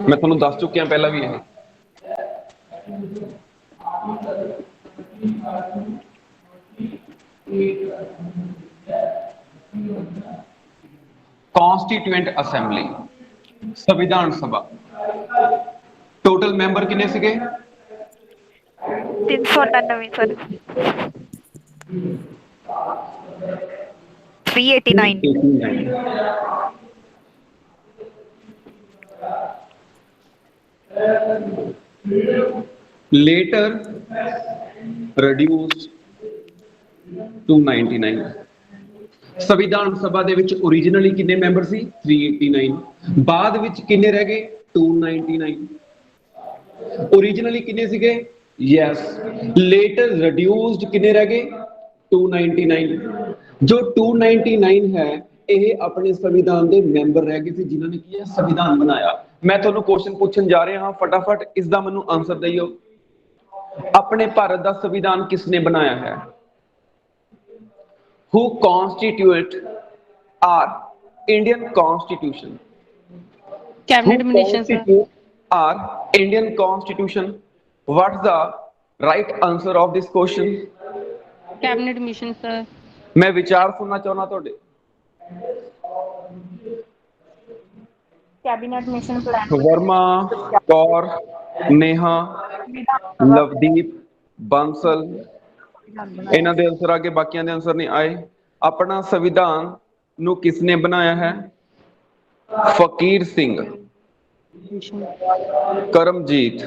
मैं तुहानू दस चुकिया पहला भी ये। कॉन्स्टिट्यूएंट असेंबली, संविधान सभा, टोटल मैंबर किन्ने सीगे? 399 सर। 389। Later reduced to 99। संविधान सभा दे विच ओरिजिनली किन्ने मैंबर सी? 389। बाद विच किन्ने रह गए? 299। ओरिजिनली किन्ने सीगे? यस। लेटर रिड्यूस्ड किन्ने रह गए? 299। जो 299 है ਇਹ ਆਪਣੇ ਸੰਵਿਧਾਨ ਦੇ ਮੈਂਬਰ ਰਹਿ ਗਏ ਸੀ ਜਿਨ੍ਹਾਂ ਨੇ ਕੀ ਹੈ ਸੰਵਿਧਾਨ ਬਣਾਇਆ। ਮੈਂ ਤੁਹਾਨੂੰ ਕੁਐਸਚਨ ਪੁੱਛਣ ਜਾ ਰਿਹਾ ਹਾਂ, ਫਟਾਫਟ ਇਸ ਦਾ ਮੈਨੂੰ ਆਨਸਰ ਦਿਓ। ਆਪਣੇ ਭਾਰਤ ਦਾ ਸੰਵਿਧਾਨ ਕਿਸਨੇ ਬਣਾਇਆ ਹੈ? Who constitute our Indian Constitution? Cabinet Minister, sir. Our Indian Constitution. What's the right answer of this question? Cabinet Mission, sir. मैं विचार सुनना चाहना थोड़े। Cabinet mission plan. Verma, Kaur, Neha, Lovedeep, Bansal, इन्हां दे आंसर आगे बाकियां दे आंसर नहीं आए। अपना संविधान नू किसने बनाया है? फकीर सिंह, करमजीत,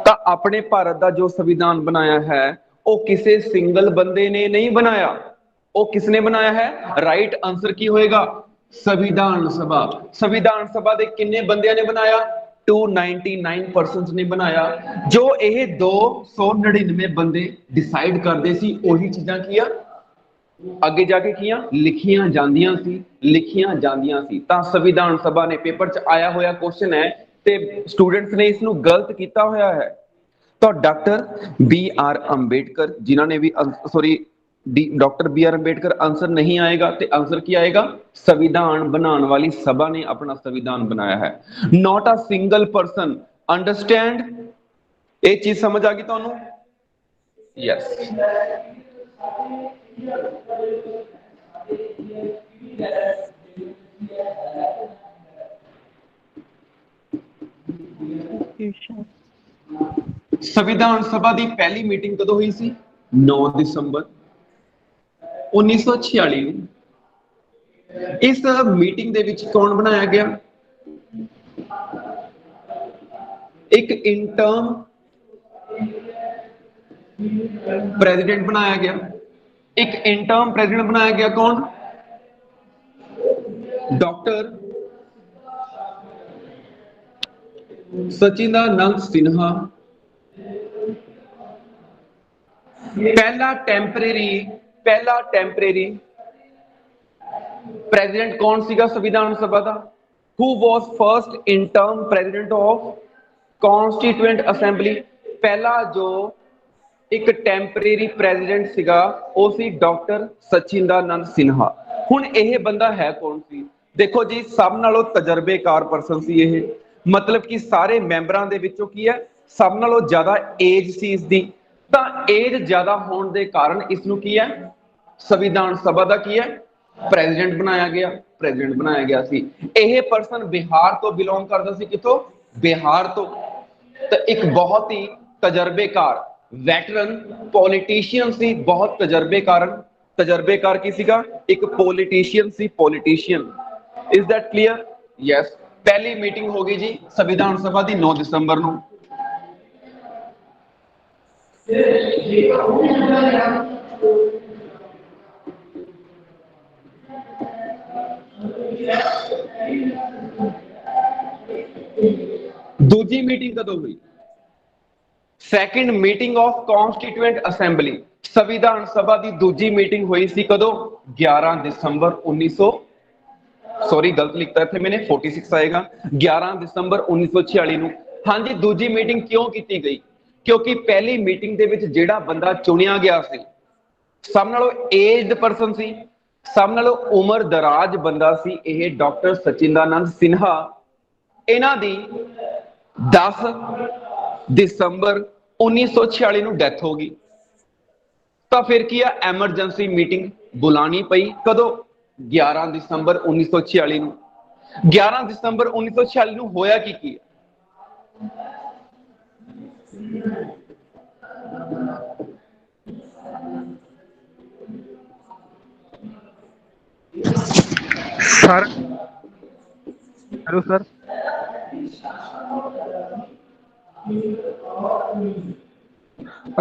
ਤਾਂ ਆਪਣੇ ਭਾਰਤ ਦਾ ਜੋ ਸੰਵਿਧਾਨ ਬਣਾਇਆ ਹੈ ਉਹ ਕਿਸੇ ਸਿੰਗਲ ਬੰਦੇ ਨੇ ਨਹੀਂ ਬਣਾਇਆ, ਉਹ ਕਿਸਨੇ ਬਣਾਇਆ ਹੈ? ਰਾਈਟ ਆਨਸਰ ਕੀ ਹੋਏਗਾ? ਸੰਵਿਧਾਨ ਸਭਾ। ਸੰਵਿਧਾਨ ਸਭਾ ਦੇ ਕਿੰਨੇ ਬੰਦਿਆਂ ਨੇ ਬਣਾਇਆ? 299% ਨੇ ਬਣਾਇਆ। ਜੋ ਇਹ 299 ਬੰਦੇ ਡਿਸਾਈਡ ਕਰਦੇ ਸੀ ਉਹੀ ਚੀਜ਼ਾਂ ਕੀ ਆ ਅੱਗੇ ਜਾ ਕੇ ਕੀਆਂ ਲਿਖੀਆਂ ਜਾਂਦੀਆਂ ਸੀ। ਤਾਂ ਸੰਵਿਧਾਨ ਸਭਾ ਨੇ ਪੇਪਰ 'ਚ ਆਇਆ ਹੋਇਆ ਕੁਐਸਚਨ ਹੈ ਤੇ ਸਟੂਡੈਂਟਸ ਨੇ ਇਸ ਨੂੰ ਗਲਤ ਕੀਤਾ ਹੋਇਆ ਹੈ। ਤਾਂ ਡਾਕਟਰ ਬੀ ਆਰ ਅੰਬੇਡਕਰ ਜਿਨ੍ਹਾਂ ਨੇ ਵੀ doctor B R Ambedkar answer नहीं आएगा तो आंसर क्या आएगा? संविधान बनाने वाली सभा ने अपना संविधान बनाया है, not a single person. Understand? ये चीज समझ आ गई तुहानू? यस। संविधान सभा की पहली मीटिंग कदों हुई सी? 9 दिसंबर 1946 ਨੂੰ। ਇਸ ਮੀਟਿੰਗ ਦੇ ਵਿੱਚ ਕੌਣ ਬਣਾਇਆ ਗਿਆ? ਇੱਕ ਇੰਟਰਮ ਪ੍ਰੈਜ਼ੀਡੈਂਟ ਬਣਾਇਆ ਗਿਆ। ਇੱਕ ਇੰਟਰਮ ਪ੍ਰੈਜ਼ੀਡੈਂਟ ਬਣਾਇਆ ਗਿਆ ਕੌਣ? ਡਾਕਟਰ सचिदानंद सिन्हा। पहला टेंपरेरी प्रेसिडेंट कौन सीगा संविधान सभा का? Who was first interim president of constituent assembly? पहला जो एक टेंपरेरी प्रेसिडेंट सीगा वो सी डॉक्टर सचिदानंद सिन्हा। हुण यह बंदा है कौन सी? देखो जी, सब नालों तजर्बेकार परसन सी यह, मतलब कि सारे मैंबरां दे विचों की है सब नालों ज्यादा एज सी इसदी। ਤਾਂ ਏਜ ਜ਼ਿਆਦਾ ਹੋਣ ਦੇ ਕਾਰਨ ਇਸ ਨੂੰ ਕੀ ਹੈ ਸੰਵਿਧਾਨ ਸਭਾ ਦਾ ਕੀ ਹੈ ਪ੍ਰੈਜ਼ੀਡੈਂਟ ਬਣਾਇਆ ਗਿਆ ਸੀ। ਇਹ ਪਰਸਨ ਬਿਹਾਰ ਤੋਂ ਬਿਲੋਂਗ ਕਰਦਾ ਸੀ। ਕਿੱਥੋਂ? ਬਿਹਾਰ ਤੋਂ। ਤਾਂ ਇੱਕ ਬਹੁਤ ਹੀ ਤਜਰਬੇਕਾਰ ਵੈਟਰਨ ਪੋਲੀਟੀਸ਼ੀਅਨ ਸੀ, ਬਹੁਤ ਤਜਰਬੇਕਾਰ ਕੀ ਸੀਗਾ? ਇੱਕ politician C, politician. Is that clear? Yes. ਪਹਿਲੀ ਮੀਟਿੰਗ ਹੋ ਗਈ ਜੀ ਸੰਵਿਧਾਨ ਸਭਾ ਦੀ 9 ਦਸੰਬਰ ਨੂੰ। दूजी मीटिंग कदों हुई? Second meeting of constituent assembly. संविधान सभा की दूजी मीटिंग हुई सी कदों? 11 दिसंबर 1900 सॉरी गलत लिखता है मैंने 46 आएगा। 11 दिसंबर 1946 ਨੂੰ। हाँ जी, दूजी मीटिंग क्यों की गई? क्योंकि पहली मीटिंग ਦੇ ਵਿੱਚ ਜਿਹੜਾ ਬੰਦਾ ਚੁਣਿਆ ਗਿਆ ਸੀ सब नालों एज्ड पर्सन सी, सब नालों उम्र दराज बंदा सी यह डॉक्टर सचिंदानंद सिन्हा। इन्हां दी 10 दिसंबर 1946 ਨੂੰ ਡੈਥ ਹੋ ਗਈ। ਤਾਂ ਫਿਰ ਕੀ ਆ, ਐਮਰਜੈਂਸੀ ਮੀਟਿੰਗ ਬੁਲਾਣੀ ਪਈ ਕਦੋਂ, 11 ਦਸੰਬਰ 1946 ਨੂੰ। 11 ਦਸੰਬਰ 1946 ਨੂੰ ਹੋਇਆ ਕੀ सर। Hello sir.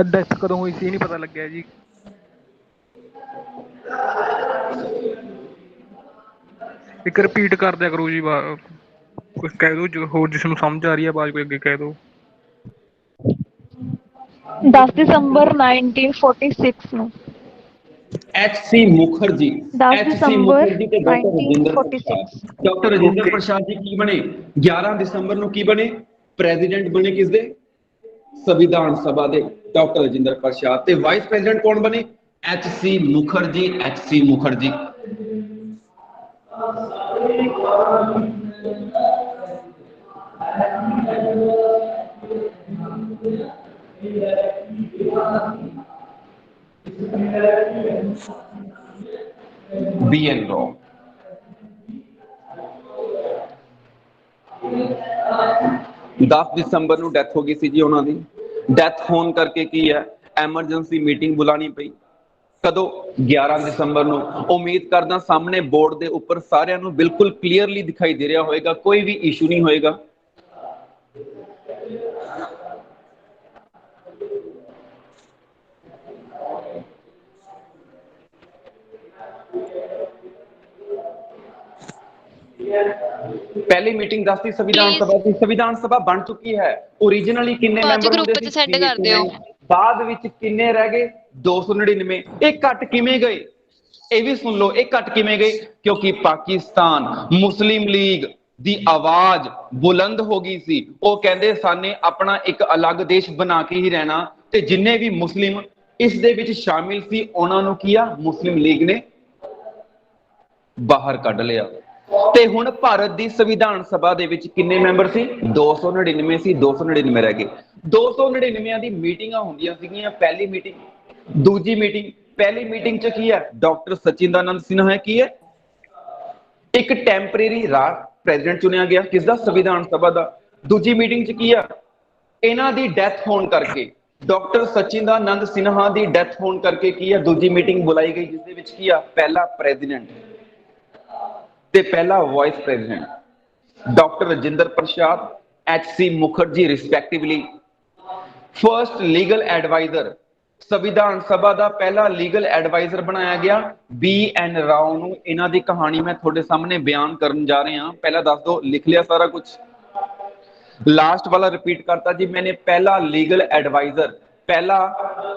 डेथ कदों हुई सी नहीं पता लग्या जी। एक रिपीट कर दिया करो जी, कुछ कह दो जो हो जिसमें समझ आ रही है आवाज, कोई अगे कह दो। 10 दिसंबर 1946 ਨੂੰ। HC मुखर्जी, 10 HC दिसंबर मुखर्जी ਤੇ ਡਾਕਟਰ ਰਜਿੰਦਰ 1946। ਪ੍ਰਸਾਦ। ਡਾਕਟਰ ਰਜਿੰਦਰ ਪ੍ਰਸਾਦ ਜੀ ਕੀ ਬਣੇ 11 ਦਸੰਬਰ ਨੂੰ, ਕੀ ਬਣੇ, ਪ੍ਰੈਜ਼ੀਡੈਂਟ ਬਣੇ ਕਿਸ ਦੇ, ਸੰਵਿਧਾਨ ਸਭਾ ਦੇ, ਡਾਕਟਰ ਰਜਿੰਦਰ ਪ੍ਰਸਾਦ। ਤੇ ਵਾਈਸ ਪ੍ਰੈਜ਼ੀਡੈਂਟ ਕੌਣ ਬਣੇ, HC Mukherjee, HC Mukherjee. BN Rao। 10 ਦਸੰਬਰ ਨੂੰ ਡੈਥ ਹੋ ਗਈ ਸੀ ਜੀ ਉਹਨਾਂ ਦੀ। ਡੈਥ ਹੋਣ ਕਰਕੇ ਕੀ ਹੈ, ਐਮਰਜੈਂਸੀ ਮੀਟਿੰਗ ਬੁਲਾਣੀ ਪਈ ਕਦੋਂ, 11 ਦਸੰਬਰ ਨੂੰ। ਉਮੀਦ ਕਰਦਾ ਸਾਹਮਣੇ ਬੋਰਡ ਦੇ ਉੱਪਰ ਸਾਰਿਆਂ ਨੂੰ ਬਿਲਕੁਲ ਕਲੀਅਰਲੀ ਦਿਖਾਈ ਦੇ ਰਿਹਾ ਹੋਵੇਗਾ, ਕੋਈ ਵੀ ਇਸ਼ੂ ਨਹੀਂ ਹੋਏਗਾ। पहली मीटिंग 10 थी संविधान सभा की। संविधान सभा बन चुकी है। ओरिजिनली कितने मेंबर होंदे सी, 3 बाद विच कितने रह गए, 299। एक कट किवें गए, ये भी सुन लो, एक कट किवें गए, क्योंकि पाकिस्तान मुस्लिम लीग दी आवाज बुलंद हो गई सी। वो कहंदे साने अपना एक अलग देश बना के ही रहना, ते जिन्ने भी मुस्लिम इस दे विच शामिल सी उन्हां नूं किया मुस्लिम लीग ने बाहर कढ लिया। ਤੇ ਹੁਣ ਭਾਰਤ ਦੀ ਸੰਵਿਧਾਨ ਸਭਾ ਦੇ ਵਿੱਚ ਕਿੰਨੇ ਮੈਂਬਰ ਸੀ, 299 ਸੀ, 299 ਰਹਿ ਗਏ। 299 ਦੀ ਮੀਟਿੰਗਾਂ ਹੁੰਦੀਆਂ ਸੀਗੀਆਂ। ਪਹਿਲੀ ਮੀਟਿੰਗ, ਦੂਜੀ ਮੀਟਿੰਗ। ਪਹਿਲੀ ਮੀਟਿੰਗ ਚ ਕੀ ਹੈ, ਡਾਕਟਰ ਸਚਿੰਦਾਨੰਦ ਸਿਨਹਾ ਹੈ, ਕੀ ਹੈ, ਇੱਕ ਟੈਂਪਰੇਰੀ ਪ੍ਰੈਜ਼ੀਡੈਂਟ ਚੁਣਿਆ ਗਿਆ, ਕਿਸ ਦਾ, ਸੰਵਿਧਾਨ ਸਭਾ ਦਾ। ਦੂਜੀ ਮੀਟਿੰਗ ਚ ਕੀ ਆ, ਇਹਨਾਂ ਦੀ ਡੈਥ ਹੋਣ ਕਰਕੇ, ਡਾਕਟਰ ਸਚਿੰਦਾਨੰਦ ਸਿਨਹਾ ਦੀ ਡੈਥ ਹੋਣ ਕਰਕੇ ਕੀ ਆ, ਦੂਜੀ ਮੀਟਿੰਗ ਬੁਲਾਈ ਗਈ, ਜਿਸ ਦੇ ਵਿੱਚ ਕੀ ਆ, ਪਹਿਲਾ ਪ੍ਰੈਜ਼ੀਡੈਂਟ ਤੇ ਪਹਿਲਾ vice president doctor Rajendra Prasad, HC Mukherjee respectively. First legal adviser, संविधान सभा का पहला लीगल एडवाइजर बनाया गया BN राव नूं। इन्हां दी कहानी मैं थोड़े सामने बयान करन जा रहा। पहला दस दो, लिख लिया सारा कुछ, लास्ट वाला रिपीट करता जी मैंने। पहला लीगल एडवाइजर, पहला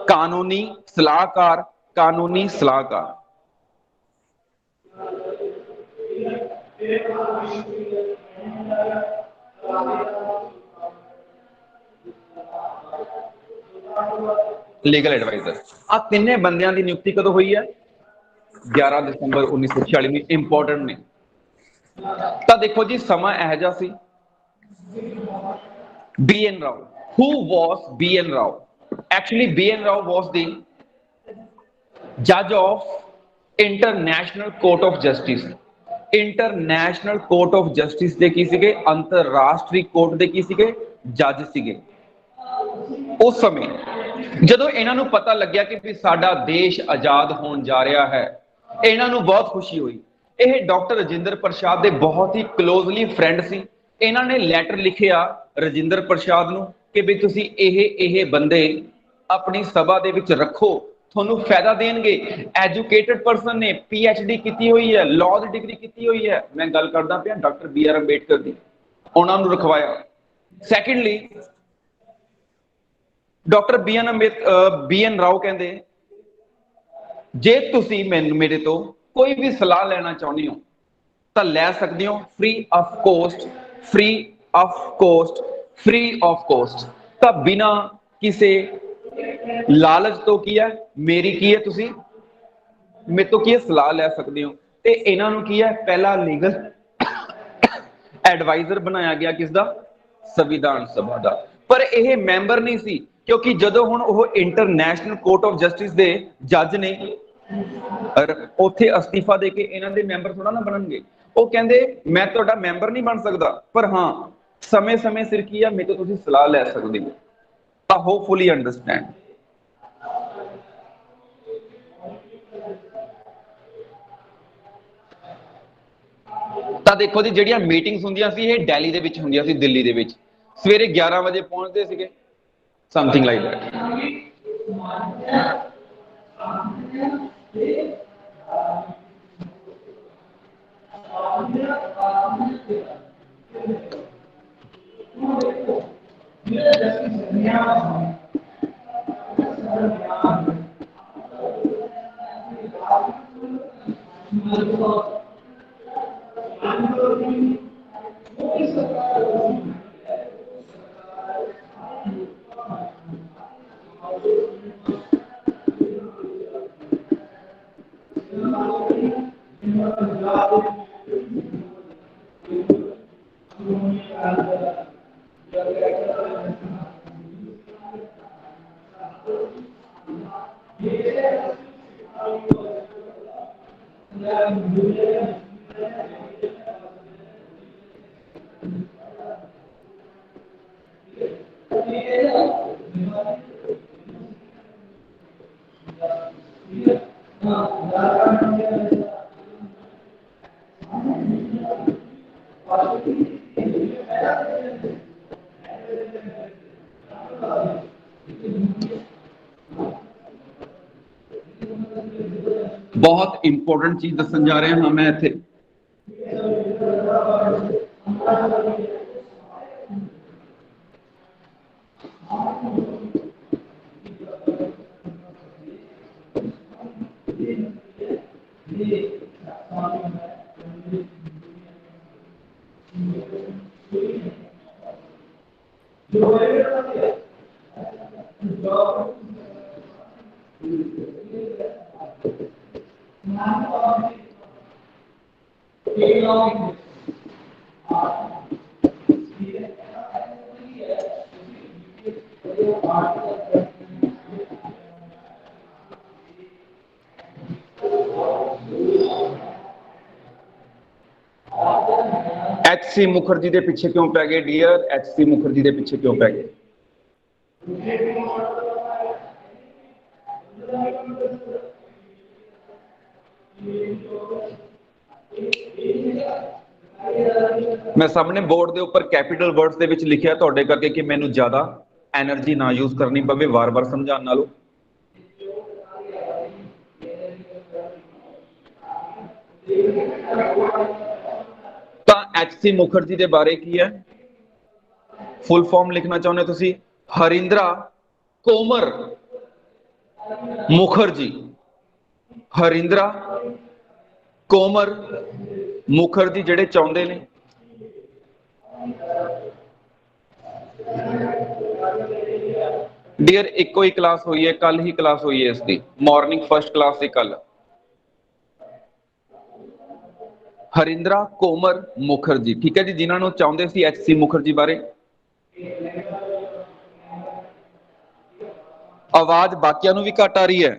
कानूनी सलाहकार, कानूनी सलाहकार। लीगल एडवाइजर आ तिने बंदियां दी नियुक्ति कदों हुई है, 11 दिसंबर 1946 में। इंपॉर्टेंट ने तो देखो जी, समा यह जा सी। BN Rao, who was BN Rao? Actually BN Rao was the judge of International Court of Justice। International court of justice दे की सीगे, अंतरराष्ट्रीय कोर्ट दे की सीगे, जज सीगे। उस समय जदों इन्हां नूं पता लग्या कि भी साडा देश आजाद होण जा रहा है, इन्हां नूं बहुत खुशी हुई। यह डॉक्टर राजेंद्र प्रसाद दे बहुत ही क्लोजली फ्रेंड सी। इन्हां ने लैटर लिखिया राजेंद्र प्रसाद नूं कि भी तुसीं एह बंदे अपनी सभा दे विच रखो, ਤੁਹਾਨੂੰ फायदा देणगे। एजुकेटेड पर्सन ने, PhD की हुई है, लॉ की डिग्री की हुई है। मैं गल करदा पिया डॉक्टर BR अंबेडकर दी, उन्होंने रखवाया। सैकेंडली डॉक्टर BN राव कहते जे तुसी मेरे तो कोई भी सलाह लेना चाहते हो तो लै सकते हो, free of cost, free of cost, free of cost. तो बिना किसी लालच तो की है, मेरी की है, तुसी ਮੇਰੇ ਤੋਂ ਕੀ ਸਲਾਹ ਲੈ ਸਕਦੇ ਹੋ। ਤੇ ਇਹਨਾਂ ਨੂੰ ਕੀ ਹੈ, ਪਹਿਲਾ ਲੀਗਲ ਐਡਵਾਈਜ਼ਰ ਬਣਾਇਆ ਗਿਆ ਕਿਸ ਦਾ, ਸੰਵਿਧਾਨ ਸਭਾ ਦਾ। ਪਰ ਇਹ ਮੈਂਬਰ ਨਹੀਂ ਸੀ, ਕਿਉਂਕਿ ਜਦੋਂ ਹੁਣ ਉਹ ਇੰਟਰਨੈਸ਼ਨਲ ਕੋਰਟ ਆਫ ਜਸਟਿਸ ਦੇ ਜੱਜ ਨੇ, ਉੱਥੇ ਅਸਤੀਫਾ ਦੇ ਕੇ ਇਹਨਾਂ ਦੇ ਮੈਂਬਰ ਥੋੜਾ ਨਾ ਬਣਨਗੇ। ਉਹ ਕਹਿੰਦੇ ਮੈਂ ਤੁਹਾਡਾ ਮੈਂਬਰ ਨਹੀਂ ਬਣ ਸਕਦਾ, ਪਰ ਹਾਂ ਸਮੇਂ-ਸਮੇਂ ਸਿਰ ਕੀ ਆ, ਮੇਰੇ ਤੋਂ ਤੁਸੀਂ ਸਲਾਹ ਲੈ ਸਕਦੇ ਹੋ। ਤਾਂ ਹੋਪਫੁਲੀ ਅੰਡਰਸਟੈਂਡ। ਤਾਂ ਦੇਖੋ ਜੀ, ਜਿਹੜੀਆਂ ਮੀਟਿੰਗਸ ਹੁੰਦੀਆਂ ਸੀ ਇਹ ਦਿੱਲੀ ਦੇ ਵਿੱਚ ਹੁੰਦੀਆਂ ਸੀ, ਦਿੱਲੀ ਦੇ ਵਿੱਚ ਸਵੇਰੇ 11 ਵਜੇ ਪਹੁੰਚਦੇ ਸੀਗੇ, ਸਮਥਿੰਗ ਲਾਈਕ ਦੈਟ। बहुत इंपॉर्टेंट चीज दसन जा रहा हाँ मैं इत्थे। एच.सी. मुखर्जी के पीछे क्यों पै गए डियर, एच.सी. मुखर्जी के पीछे क्यों पै गए? मैं सामने बोर्ड के उपर कैपिटल वर्ड्स के विच लिखिया तुहाडे करके कि मैनू ज्यादा एनर्जी ना यूज करनी पवे वार वार समझाने नालों। एच.सी. मुखर्जी के बारे की है, फुल फॉर्म लिखना चाहते तुसी, हरिंद्रा कोमर मुखर्जी। हरिंद्रा कोमर मुखर्जी जेडे चाहते ने डियर इको ही क्लास हुई है, कल ही क्लास हुई है इसकी, मॉर्निंग फर्स्ट क्लास से कल। हरिंद्रा कोमर मुखर्जी, ठीक है जी, जिन्होंने चाहते सी एच.सी. मुखर्जी बारे। आवाज बाकियां नूं भी घट आ रही है,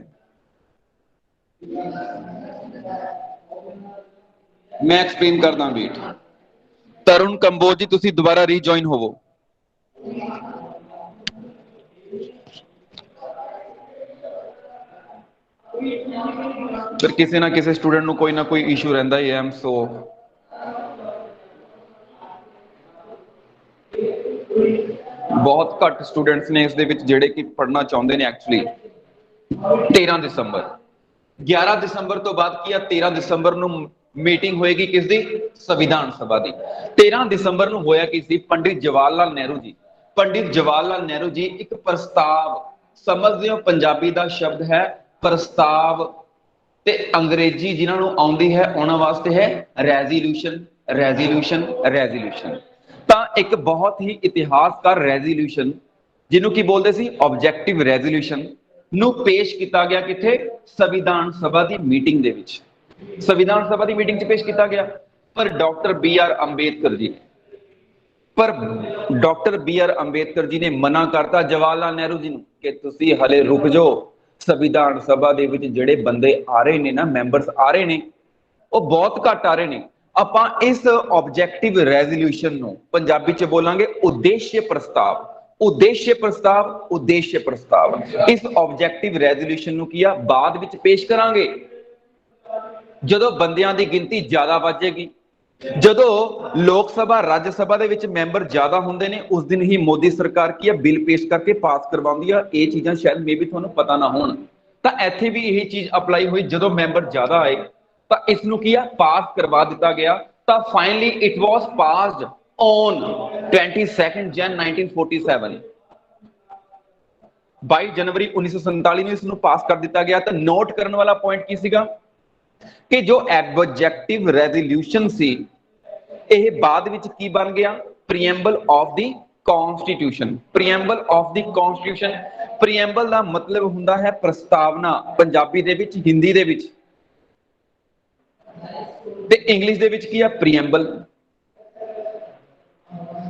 मैं एक्सप्लेन करदा वेट। तरुण कंबोज जी तुसी दोबारा रीजॉइन होवो। फिर किसी ना किसी स्टूडेंट को कोई ना कोई इशू रहता ही है, सो बहुत घट स्टूडेंट्स ने इस दे विच जेड़े कि पढ़ना चाहते हैं। एक्चुअली 13 दिसंबर 11 दिसंबर तो बाद की 13 दिसंबर नूं मीटिंग होएगी किसदी, संविधान सभा दी। 13 दिसंबर नूं होया की सी, पंडित जवाहरलाल नेहरू जी, पंडित जवाहरलाल नेहरू जी एक प्रस्ताव, समझदे हो पंजाबी दा शब्द है प्रस्ताव, ते अंग्रेजी जिन्होंने आउंदी है उन्हां वास्ते है रेजोल्यूशन, रेजोल्यूशन, रेजोल्यूशन। तां एक बहुत ही इतिहासकार रेजोल्यूशन जिन्हों की बोलते सी ऑब्जेक्टिव रेजोल्यूशन, ਨੂੰ ਪੇਸ਼ ਕੀਤਾ ਗਿਆ ਕਿੱਥੇ? ਸੰਵਿਧਾਨ ਸਭਾ ਦੀ ਮੀਟਿੰਗ ਦੇ ਵਿੱਚ। ਸੰਵਿਧਾਨ ਸਭਾ ਦੀ ਮੀਟਿੰਗ 'ਚ ਪੇਸ਼ ਕੀਤਾ ਗਿਆ। ਪਰ doctor B R Ambedkar ji ਨੇ ਮਨਾ ਕਰਤਾ ਜਵਾਹਰ ਲਾਲ ਨਹਿਰੂ ਜੀ ਨੂੰ ਕਿ ਤੁਸੀਂ ਹਲੇ ਰੁਕ ਜਾਓ, ਸੰਵਿਧਾਨ ਸਭਾ ਦੇ ਵਿੱਚ ਜਿਹੜੇ ਬੰਦੇ ਆ ਰਹੇ ਨੇ ਨਾ, ਮੈਂਬਰਸ ਆ ਰਹੇ ਨੇ, ਉਹ ਬਹੁਤ ਘੱਟ ਆ ਰਹੇ ਨੇ। ਆਪਾਂ ਇਸ ਆਬਜੈਕਟਿਵ ਰੈਜ਼ੋਲੂਸ਼ਨ ਨੂੰ ਪੰਜਾਬੀ 'ਚ ਬੋਲਾਂਗੇ ਉਦੇਸ਼ ਪ੍ਰਸਤਾਵ। ਇਸ ਆਬਜੈਕਟਿਵ ਰੈਜ਼ੋਲੂਸ਼ਨ ਨੂੰ ਕੀ ਆ, ਬਾਅਦ ਵਿੱਚ ਪੇਸ਼ ਕਰਾਂਗੇ ਜਦੋਂ ਬੰਦਿਆਂ ਦੀ ਗਿਣਤੀ ਜ਼ਿਆਦਾ ਵੱਜੇਗੀ, ਜਦੋਂ ਲੋਕ ਸਭਾ ਰਾਜ ਸਭਾ ਦੇ ਵਿੱਚ ਮੈਂਬਰ ਜ਼ਿਆਦਾ ਹੁੰਦੇ ਨੇ, ਉਸ ਦਿਨ ਹੀ ਮੋਦੀ ਸਰਕਾਰ ਕੀ ਆ, ਬਿੱਲ ਪੇਸ਼ ਕਰਕੇ ਪਾਸ ਕਰਵਾਉਂਦੀ ਆ। ਇਹ ਚੀਜ਼ਾਂ ਸ਼ਾਇਦ ਮੇਬੀ ਤੁਹਾਨੂੰ ਪਤਾ ਨਾ ਹੋਣ, ਤਾਂ ਇੱਥੇ ਵੀ ਇਹ ਚੀਜ਼ ਅਪਲਾਈ ਹੋਈ। ਜਦੋਂ ਮੈਂਬਰ ਜ਼ਿਆਦਾ ਆਏ ਤਾਂ ਇਸ ਨੂੰ ਕੀ ਆ, ਪਾਸ ਕਰਵਾ ਦਿੱਤਾ ਗਿਆ। ਤਾਂ finally it was passed on 22 ਜਨ 1947। 22 ਜਨਵਰੀ 1947 ਨੂੰ ਇਸ ਨੂੰ ਪਾਸ ਕਰ ਦਿੱਤਾ ਗਿਆ। ਤਾਂ ਨੋਟ ਕਰਨ ਵਾਲਾ ਪੁਆਇੰਟ ਕੀ ਸੀਗਾ ਕਿ ਜੋ ਆਬਜੈਕਟਿਵ ਰੈਜ਼ੋਲੂਸ਼ਨ ਸੀ, ਇਹ ਬਾਅਦ ਵਿੱਚ ਕੀ ਬਣ ਗਿਆ? ਪ੍ਰੀਐਮਬਲ ਆਫ ਦੀ ਕਨਸਟੀਟਿਊਸ਼ਨ। ਪ੍ਰੀਐਮਬਲ ਦਾ ਮਤਲਬ ਹੁੰਦਾ ਹੈ ਪ੍ਰਸਤਾਵਨਾ, ਪੰਜਾਬੀ ਦੇ ਵਿੱਚ, ਹਿੰਦੀ ਦੇ ਵਿੱਚ, ਤੇ ਇੰਗਲਿਸ਼ ਦੇ ਵਿੱਚ ਕੀ ਆ? ਪ੍ਰੀਐਮਬਲ।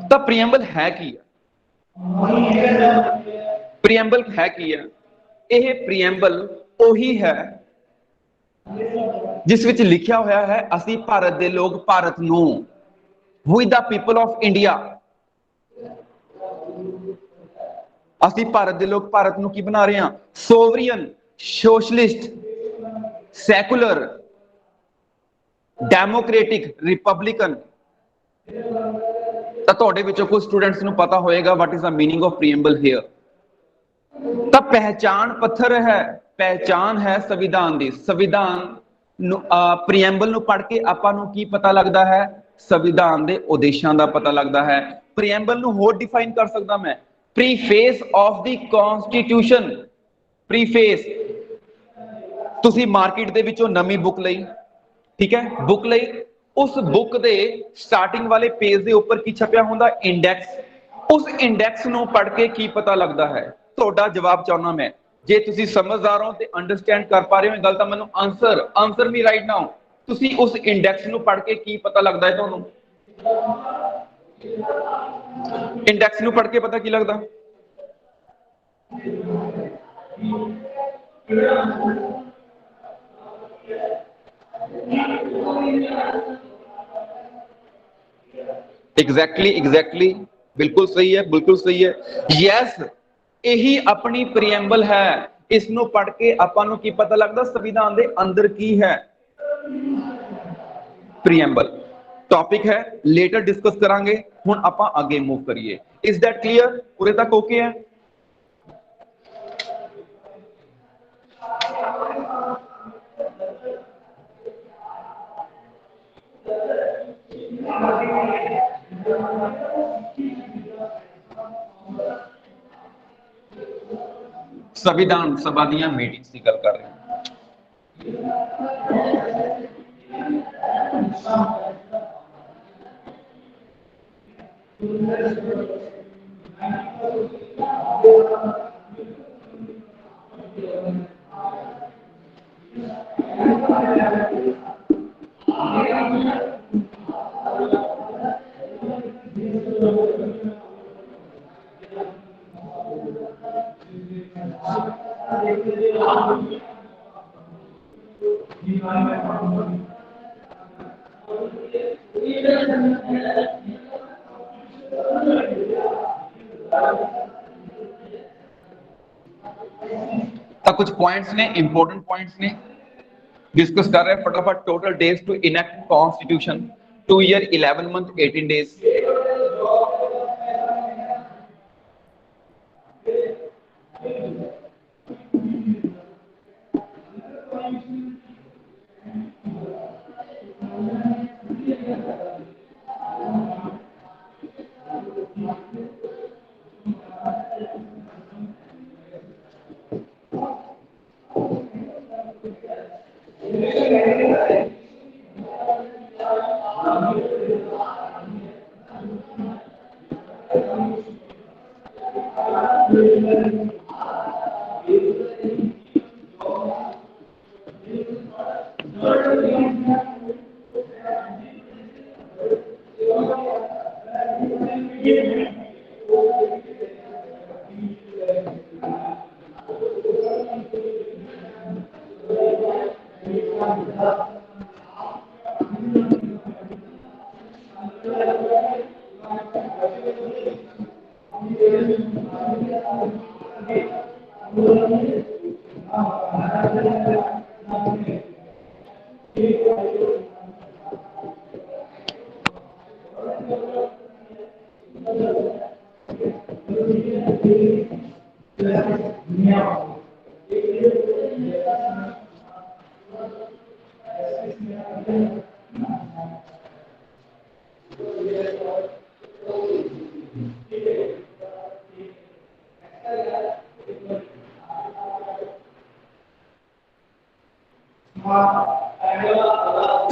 ਤਾਂ ਪ੍ਰੀਐਮਬਲ ਹੈ ਕੀ ਆ? ਇਹ ਪ੍ਰੀਐਮਬਲ ਉਹੀ ਹੈ ਜਿਸ ਵਿੱਚ ਲਿਖਿਆ ਹੋਇਆ ਹੈ, ਅਸੀਂ ਭਾਰਤ ਦੇ ਲੋਕ ਭਾਰਤ ਨੂੰ, ਵੀ ਦਾ ਪੀਪਲ ਆਫ ਇੰਡੀਆ, ਅਸੀਂ ਭਾਰਤ ਦੇ ਲੋਕ ਭਾਰਤ ਨੂੰ ਕੀ ਬਣਾ ਰਹੇ ਹਾਂ? Sovereign, socialist, secular, democratic, republican. ਤਾਂ ਤੁਹਾਡੇ ਵਿੱਚੋਂ ਕੁਝ ਸਟੂਡੈਂਟਸ ਨੂੰ ਪਤਾ ਹੋਏਗਾ what is the meaning of preamble here. ਤਾਂ ਪਹਿਚਾਣ ਪੱਥਰ ਹੈ, ਪਹਿਚਾਣ ਹੈ ਸੰਵਿਧਾਨ ਦੀ। ਸੰਵਿਧਾਨ ਨੂੰ ਪ੍ਰੀਐਮਬਲ ਨੂੰ ਪੜ੍ਹ ਕੇ ਆਪਾਂ ਨੂੰ ਕੀ ਪਤਾ ਲੱਗਦਾ ਹੈ? ਸੰਵਿਧਾਨ ਦੇ ਉਦੇਸ਼ਾਂ ਦਾ ਪਤਾ ਲੱਗਦਾ ਹੈ। ਪ੍ਰੀਐਮਬਲ ਨੂੰ ਹੋਰ ਡਿਫਾਈਨ ਕਰ ਸਕਦਾ ਮੈਂ, ਪ੍ਰੀਫੇਸ ਆਫ ਦੀ ਕਨਸਟੀਟਿਊਸ਼ਨ। ਪ੍ਰੀਫੇਸ, ਤੁਸੀਂ ਮਾਰਕੀਟ ਦੇ ਵਿੱਚੋਂ ਨਵੀਂ ਬੁੱਕ ਲਈ, ਠੀਕ ਹੈ, ਬੁੱਕ ਲਈ, ਉਸ ਬੁੱਕ ਦੇ ਸਟਾਰਟਿੰਗ ਵਾਲੇ ਪੇਜ ਦੇ ਉੱਪਰ ਕੀ ਛਪਿਆ ਹੁੰਦਾ? ਇੰਡੈਕਸ। ਉਸ ਇੰਡੈਕਸ ਨੂੰ ਪੜ੍ਹ ਕੇ ਕੀ ਪਤਾ ਲੱਗਦਾ ਹੈ? ਤੁਹਾਡਾ ਜਵਾਬ ਚਾਹੁੰਦਾ ਮੈਂ। ਜੇ ਤੁਸੀਂ ਸਮਝਦਾਰ ਹੋ ਤੇ ਅੰਡਰਸਟੈਂਡ ਕਰ ਪਾ ਰਹੇ ਹੋ ਗੱਲ, ਤਾਂ ਮੈਨੂੰ ਆਨਸਰ ਮੀ ਰਾਈਟ ਨਾਓ। ਤੁਸੀਂ ਉਸ ਇੰਡੈਕਸ ਨੂੰ ਪੜ੍ਹ ਕੇ ਕੀ ਪਤਾ ਲੱਗਦਾ ਹੈ ਤੁਹਾਨੂੰ? ਇੰਡੈਕਸ ਨੂੰ ਪੜ੍ਹ ਕੇ ਪਤਾ ਕੀ ਲੱਗਦਾ? एग्जैक्टली बिल्कुल सही है। यस, यही अपनी प्रीएम्बल है। इसनों पढ़ के आपां नूं की पता लगदा? संविधान दे अंदर की है प्रीएम्बल। टॉपिक है, लेटर डिस्कस करांगे। हुण आपां आगे मूव करिए। Is that clear? पूरे तक ओके है? संविधान सभा दी मीटिंग्स की गल कर रहे हैं। तो कुछ पॉइंट्स ने, इंपॉर्टेंट पॉइंट्स ने डिस्कस कर रहे हैं फटाफट। Total days to enact constitution 2 year 11 month 18 days.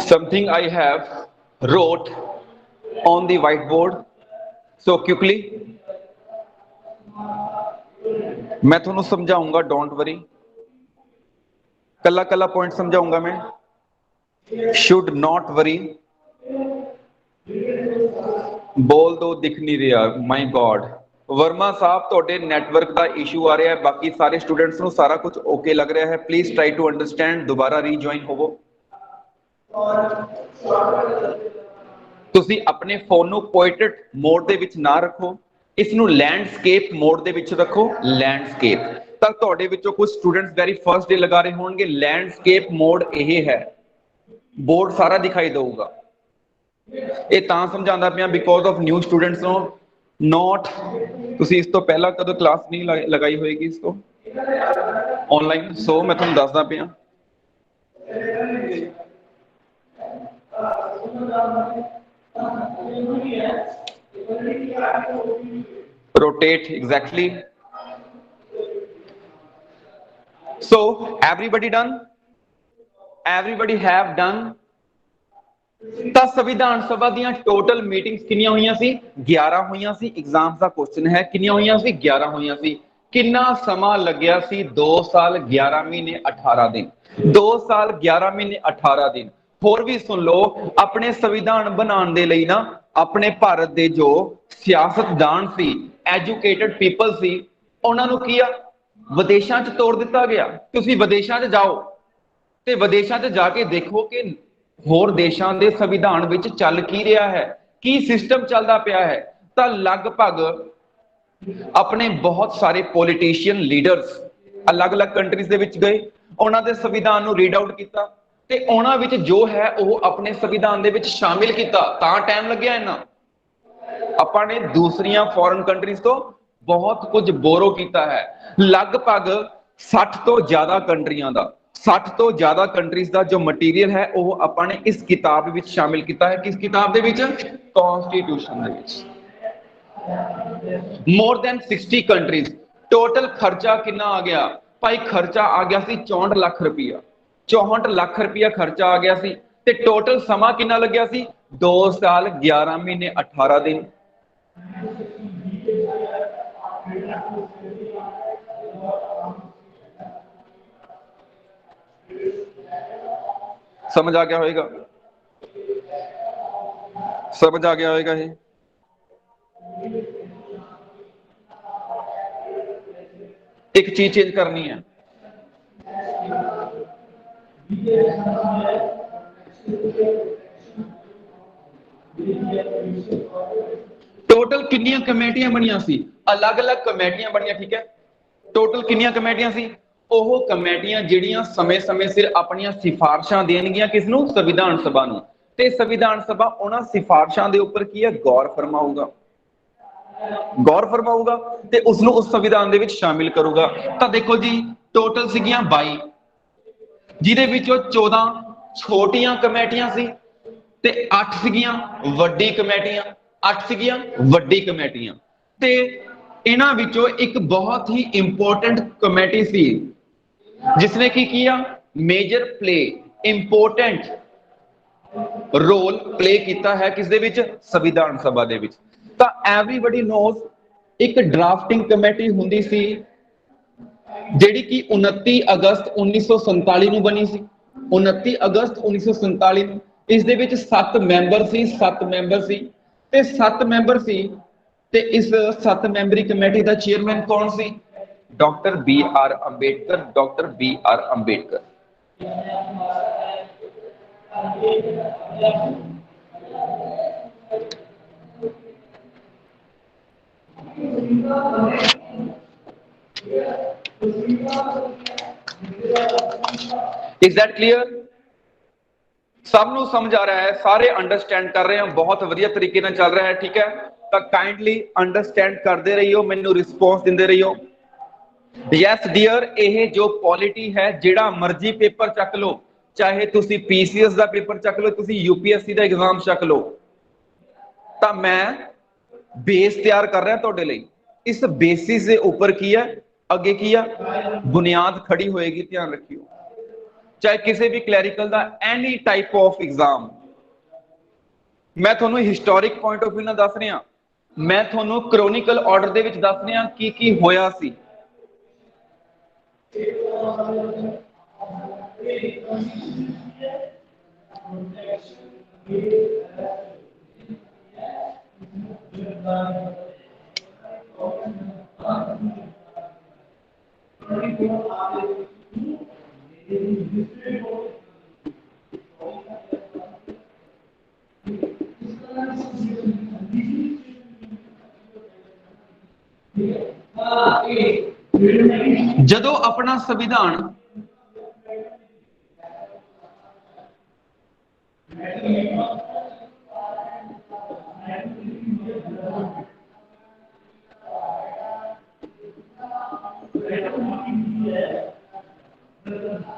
Something I have wrote on the whiteboard. So quickly, मैं ਤੁਹਾਨੂੰ समझाऊंगा, डोंट वरी, कला कला पॉइंट समझाऊंगा मैं, शुड नॉट वरी। बोल दो, दिख नहीं रहा, माय गॉड। वर्मा साहब ਤੁਹਾਡੇ ਨੈਟਵਰਕ ਦਾ ਇਸ਼ੂ ਆ ਰਿਹਾ ਹੈ, ਬਾਕੀ ਸਾਰੇ ਸਟੂਡੈਂਟਸ ਨੂੰ ਸਾਰਾ ਕੁਝ ਓਕੇ ਲੱਗ ਰਿਹਾ ਹੈ। ਪਲੀਜ਼ ਟਰਾਈ ਟੂ ਅੰਡਰਸਟੈਂਡ, ਦੁਬਾਰਾ ਰੀਜੁਆਇਨ ਹੋਵੋ। ਤੁਸੀਂ ਆਪਣੇ ਫੋਨ ਨੂੰ ਪੋਰਟਰੇਟ ਮੋਡ ਦੇ ਵਿੱਚ ਨਾ ਰੱਖੋ, ਇਸ ਨੂੰ ਲੈਂਡਸਕੇਪ ਮੋਡ ਦੇ ਵਿੱਚ ਰੱਖੋ। ਲੈਂਡਸਕੇਪ ਤਾਂ ਤੁਹਾਡੇ ਵਿੱਚੋਂ ਕੁਝ ਸਟੂਡੈਂਟਸ ਵੈਰੀ ਫਰਸਟ ਡੇ ਲਗਾ ਰਹੇ ਹੋਣਗੇ। ਲੈਂਡਸਕੇਪ ਮੋਡ ਇਹ ਹੈ, ਬੋਰਡ ਸਾਰਾ ਦਿਖਾਈ ਦੇਊਗਾ। ਇਹ ਤਾਂ ਸਮਝਾਉਂਦਾ ਪਿਆ ਬਿਕੋਜ਼ ਆਫ ਨਿਊ ਸਟੂਡੈਂਟਸ ਨੂੰ ਨੋਟ, ਤੁਸੀਂ ਇਸ ਤੋਂ ਪਹਿਲਾਂ ਕਦੋਂ ਕਲਾਸ ਨਹੀਂ ਲਗਾਈ ਹੋਏਗੀ ਇਸ ਤੋਂ ਆਨਲਾਈਨ, ਸੋ ਮੈਂ ਤੁਹਾਨੂੰ ਦੱਸਦਾ ਪਿਆ। rotate exactly. So everybody done, everybody have done। ਤਾਂ ਸੰਵਿਧਾਨ ਸਭਾ ਦੀਆਂ ਟੋਟਲ ਮੀਟਿੰਗਸ ਕਿੰਨੀਆਂ ਹੋਈਆਂ ਸੀ? 11 ਹੋਈਆਂ ਸੀ। ਐਗਜ਼ਾਮ ਦਾ ਕੁਐਸਚਨ ਹੈ ਕਿੰਨੀਆਂ ਹੋਈਆਂ ਸੀ? 11 ਹੋਈਆਂ ਸੀ। ਕਿੰਨਾ ਸਮਾਂ ਲੱਗਿਆ ਸੀ? 2 ਸਾਲ 11 ਮਹੀਨੇ 18 ਦਿਨ। 2 ਸਾਲ 11 ਮਹੀਨੇ 18 ਦਿਨ। ਹੋਰ ਵੀ ਸੁਣ ਲਓ, ਆਪਣੇ ਸੰਵਿਧਾਨ ਬਣਾਉਣ ਦੇ ਲਈ ਨਾ ਆਪਣੇ ਭਾਰਤ ਦੇ ਜੋ ਸਿਆਸਤਦਾਨ ਸੀ, ਐਜੂਕੇਟਡ ਪੀਪਲ ਸੀ, ਉਹਨਾਂ ਨੂੰ ਕੀ ਆ, ਵਿਦੇਸ਼ਾਂ 'ਚ ਤੋੜ ਦਿੱਤਾ ਗਿਆ। ਤੁਸੀਂ ਵਿਦੇਸ਼ਾਂ 'ਚ ਜਾਓ ਤੇ ਵਿਦੇਸ਼ਾਂ 'ਚ ਜਾ ਕੇ ਦੇਖੋ ਕਿ ਹੋਰ ਦੇਸ਼ਾਂ ਦੇ ਸੰਵਿਧਾਨ ਵਿੱਚ ਚੱਲ ਕੀ ਰਿਹਾ ਹੈ, ਕੀ ਸਿਸਟਮ ਚੱਲਦਾ ਪਿਆ ਹੈ। ਤਾਂ ਲਗਭਗ ਆਪਣੇ ਬਹੁਤ ਸਾਰੇ ਪੋਲੀਟੀਸ਼ੀਅਨ ਲੀਡਰਸ ਅਲੱਗ-ਅਲੱਗ ਕੰਟਰੀਜ਼ ਦੇ ਵਿੱਚ ਗਏ, ਉਹਨਾਂ ਦੇ ਸੰਵਿਧਾਨ ਨੂੰ ਰੀਡ ਆਊਟ ਕੀਤਾ ਤੇ ਉਹਨਾਂ ਵਿੱਚ ਜੋ ਹੈ ਉਹ ਆਪਣੇ ਸੰਵਿਧਾਨ ਦੇ ਵਿੱਚ ਸ਼ਾਮਿਲ ਕੀਤਾ। ਤਾਂ ਟਾਈਮ ਲੱਗਿਆ ਇੰਨਾ। ਆਪਾਂ ਨੇ ਦੂਸਰੀਆਂ ਫੋਰਨ ਕੰਟਰੀਜ਼ ਤੋਂ ਬਹੁਤ ਕੁਝ ਬੋਰੋ ਕੀਤਾ ਹੈ। ਲਗਭਗ 60 ਤੋਂ ਜ਼ਿਆਦਾ ਕੰਟਰੀਆਂ ਦਾ, 60 ਤੋਂ ਜ਼ਿਆਦਾ ਕੰਟਰੀਜ਼ ਦਾ ਜੋ ਮਟੀਰੀਅਲ ਹੈ ਉਹ ਆਪਾਂ ਨੇ ਇਸ ਕਿਤਾਬ ਵਿੱਚ ਸ਼ਾਮਿਲ ਕੀਤਾ ਹੈ। ਕਿਸ ਕਿਤਾਬ ਦੇ ਵਿੱਚ? ਕਨਸਟੀਟਿਊਸ਼ਨ ਦੇ ਵਿੱਚ। More than 60 countries. ਟੋਟਲ ਖਰਚਾ ਕਿੰਨਾ ਆ ਗਿਆ ਭਾਈ? ਖਰਚਾ ਆ ਗਿਆ ਸੀ 64 ਲੱਖ ਰੁਪਇਆ। 64 ਲੱਖ ਰੁਪਇਆ ਖਰਚਾ ਆ ਗਿਆ ਸੀ ਤੇ ਟੋਟਲ ਸਮਾਂ ਕਿੰਨਾ ਲੱਗਿਆ ਸੀ? 2 ਸਾਲ 11 ਮਹੀਨੇ 18 ਦਿਨ। समझ आ गया होगा? समझ आ गया होगा? ये एक चीज चेंज करनी है। टोटल कितनी कमेटियां बनिया सी? अलग अलग कमेटियां बनिया, ठीक है। टोटल कितनी कमेटियां सी? ਉਹ ਕਮੇਟੀਆਂ ਜਿਹੜੀਆਂ ਸਮੇਂ-ਸਮੇਂ ਸਿਰ ਆਪਣੀਆਂ ਸਿਫਾਰਸ਼ਾਂ ਦੇਣਗੀਆਂ ਕਿਸ ਨੂੰ? ਸੰਵਿਧਾਨ ਸਭਾ ਨੂੰ। ਤੇ ਸੰਵਿਧਾਨ ਸਭਾ ਉਹਨਾਂ ਸਿਫਾਰਸ਼ਾਂ ਦੇ ਉੱਪਰ ਕੀ ਹੈ? ਗੌਰ ਫਰਮਾਊਗਾ। ਗੌਰ ਫਰਮਾਊਗਾ ਤੇ ਉਸ ਨੂੰ ਉਸ ਸੰਵਿਧਾਨ ਦੇ ਵਿੱਚ ਸ਼ਾਮਿਲ ਕਰੂਗਾ। ਤਾਂ ਦੇਖੋ ਜੀ, ਟੋਟਲ ਸੀਗੀਆਂ 22, ਜਿਹਦੇ ਵਿੱਚੋਂ 14 ਛੋਟੀਆਂ ਕਮੇਟੀਆਂ ਸੀ ਤੇ 8 ਸੀਗੀਆਂ ਵੱਡੀ ਕਮੇਟੀਆਂ। 8 ਸੀਗੀਆਂ ਵੱਡੀ ਕਮੇਟੀਆਂ ਤੇ ਇਹਨਾਂ ਵਿੱਚੋਂ ਇੱਕ ਬਹੁਤ ਹੀ ਇੰਪੋਰਟੈਂਟ ਕਮੇਟੀ ਸੀ जिसने की किया? Major play, important role play किया है किस दे विच? संविधान सभा दे विच। तां एवरीबॉडी नोज एक ड्राफ्टिंग कमेटी हुंदी सी जिहड़ी कि 29 अगस्त 1947 ਨੂੰ बनी सी। 29 ਅਗਸਤ 1947 ਨੂੰ। ਇਸ ਦੇ ਵਿੱਚ 7 ਮੈਂਬਰ ਸੀ, 7 ਮੈਂਬਰ ਸੀ ਤੇ 7 ਮੈਂਬਰ ਸੀ ਤੇ ਇਸ 7 ਮੈਂਬਰੀ ਕਮੇਟੀ ਦਾ ਚੇਅਰਮੈਨ ਕੌਣ ਸੀ? Doctor B R Ambedkar, doctor B R Ambedkar. Is that clear? ਸਭ ਨੂੰ ਸਮਝ ਆ ਰਿਹਾ ਹੈ? ਸਾਰੇ ਅੰਡਰਸਟੈਂਡ ਕਰ ਰਹੇ ਹੋ? ਬਹੁਤ ਵਧੀਆ ਤਰੀਕੇ ਨਾਲ ਚੱਲ ਰਿਹਾ ਹੈ, ਠੀਕ ਹੈ? ਤਾਂ ਕਾਈਂਡਲੀ ਅੰਡਰਸਟੈਂਡ ਕਰਦੇ ਰਹੀਓ, ਮੈਨੂੰ ਰਿਸਪੌਂਸ ਦਿੰਦੇ ਰਹੀਓ। ਯੈਸ ਡੀਅਰ, ਇਹ ਜੋ ਪੋਲਿਟੀ ਹੈ, ਜਿਹੜਾ ਮਰਜ਼ੀ ਪੇਪਰ ਚੱਕ ਲਓ, ਚਾਹੇ ਤੁਸੀਂ ਪੀਸੀਐਸ ਦਾ ਪੇਪਰ ਚੱਕ ਲਓ, ਤੁਸੀਂ ਯੂਪੀਐਸਸੀ ਦਾ ਐਗਜ਼ਾਮ ਚੱਕ ਲਓ, ਤਾਂ ਮੈਂ ਬੇਸ ਤਿਆਰ ਕਰ ਰਿਹਾ ਤੁਹਾਡੇ ਲਈ। ਇਸ ਬੇਸਿਸ ਦੇ ਉੱਪਰ ਕੀ ਹੈ, ਅੱਗੇ ਕੀ ਆ, ਬੁਨਿਆਦ ਖੜੀ ਹੋਏਗੀ। ਧਿਆਨ ਰੱਖਿਓ, ਚਾਹੇ ਕਿਸੇ ਵੀ ਕਲੈਰੀਕਲ ਦਾ ਐਨੀ ਟਾਈਪ ਆਫ ਐਗਜ਼ਾਮ, ਮੈਂ ਤੁਹਾਨੂੰ ਹਿਸਟੋਰਿਕ ਪੁਆਇੰਟ ਆਫ ਵਿਊ ਨਾਲ ਦੱਸ ਰਿਹਾ, ਮੈਂ ਤੁਹਾਨੂੰ ਕ੍ਰੋਨਿਕਲ ਆਰਡਰ ਦੇ ਵਿੱਚ ਦੱਸ ਰਿਹਾ ਕੀ ਹੋਇਆ ਸੀ। ਜਦੋਂ ਆਪਣਾ ਸੰਵਿਧਾਨ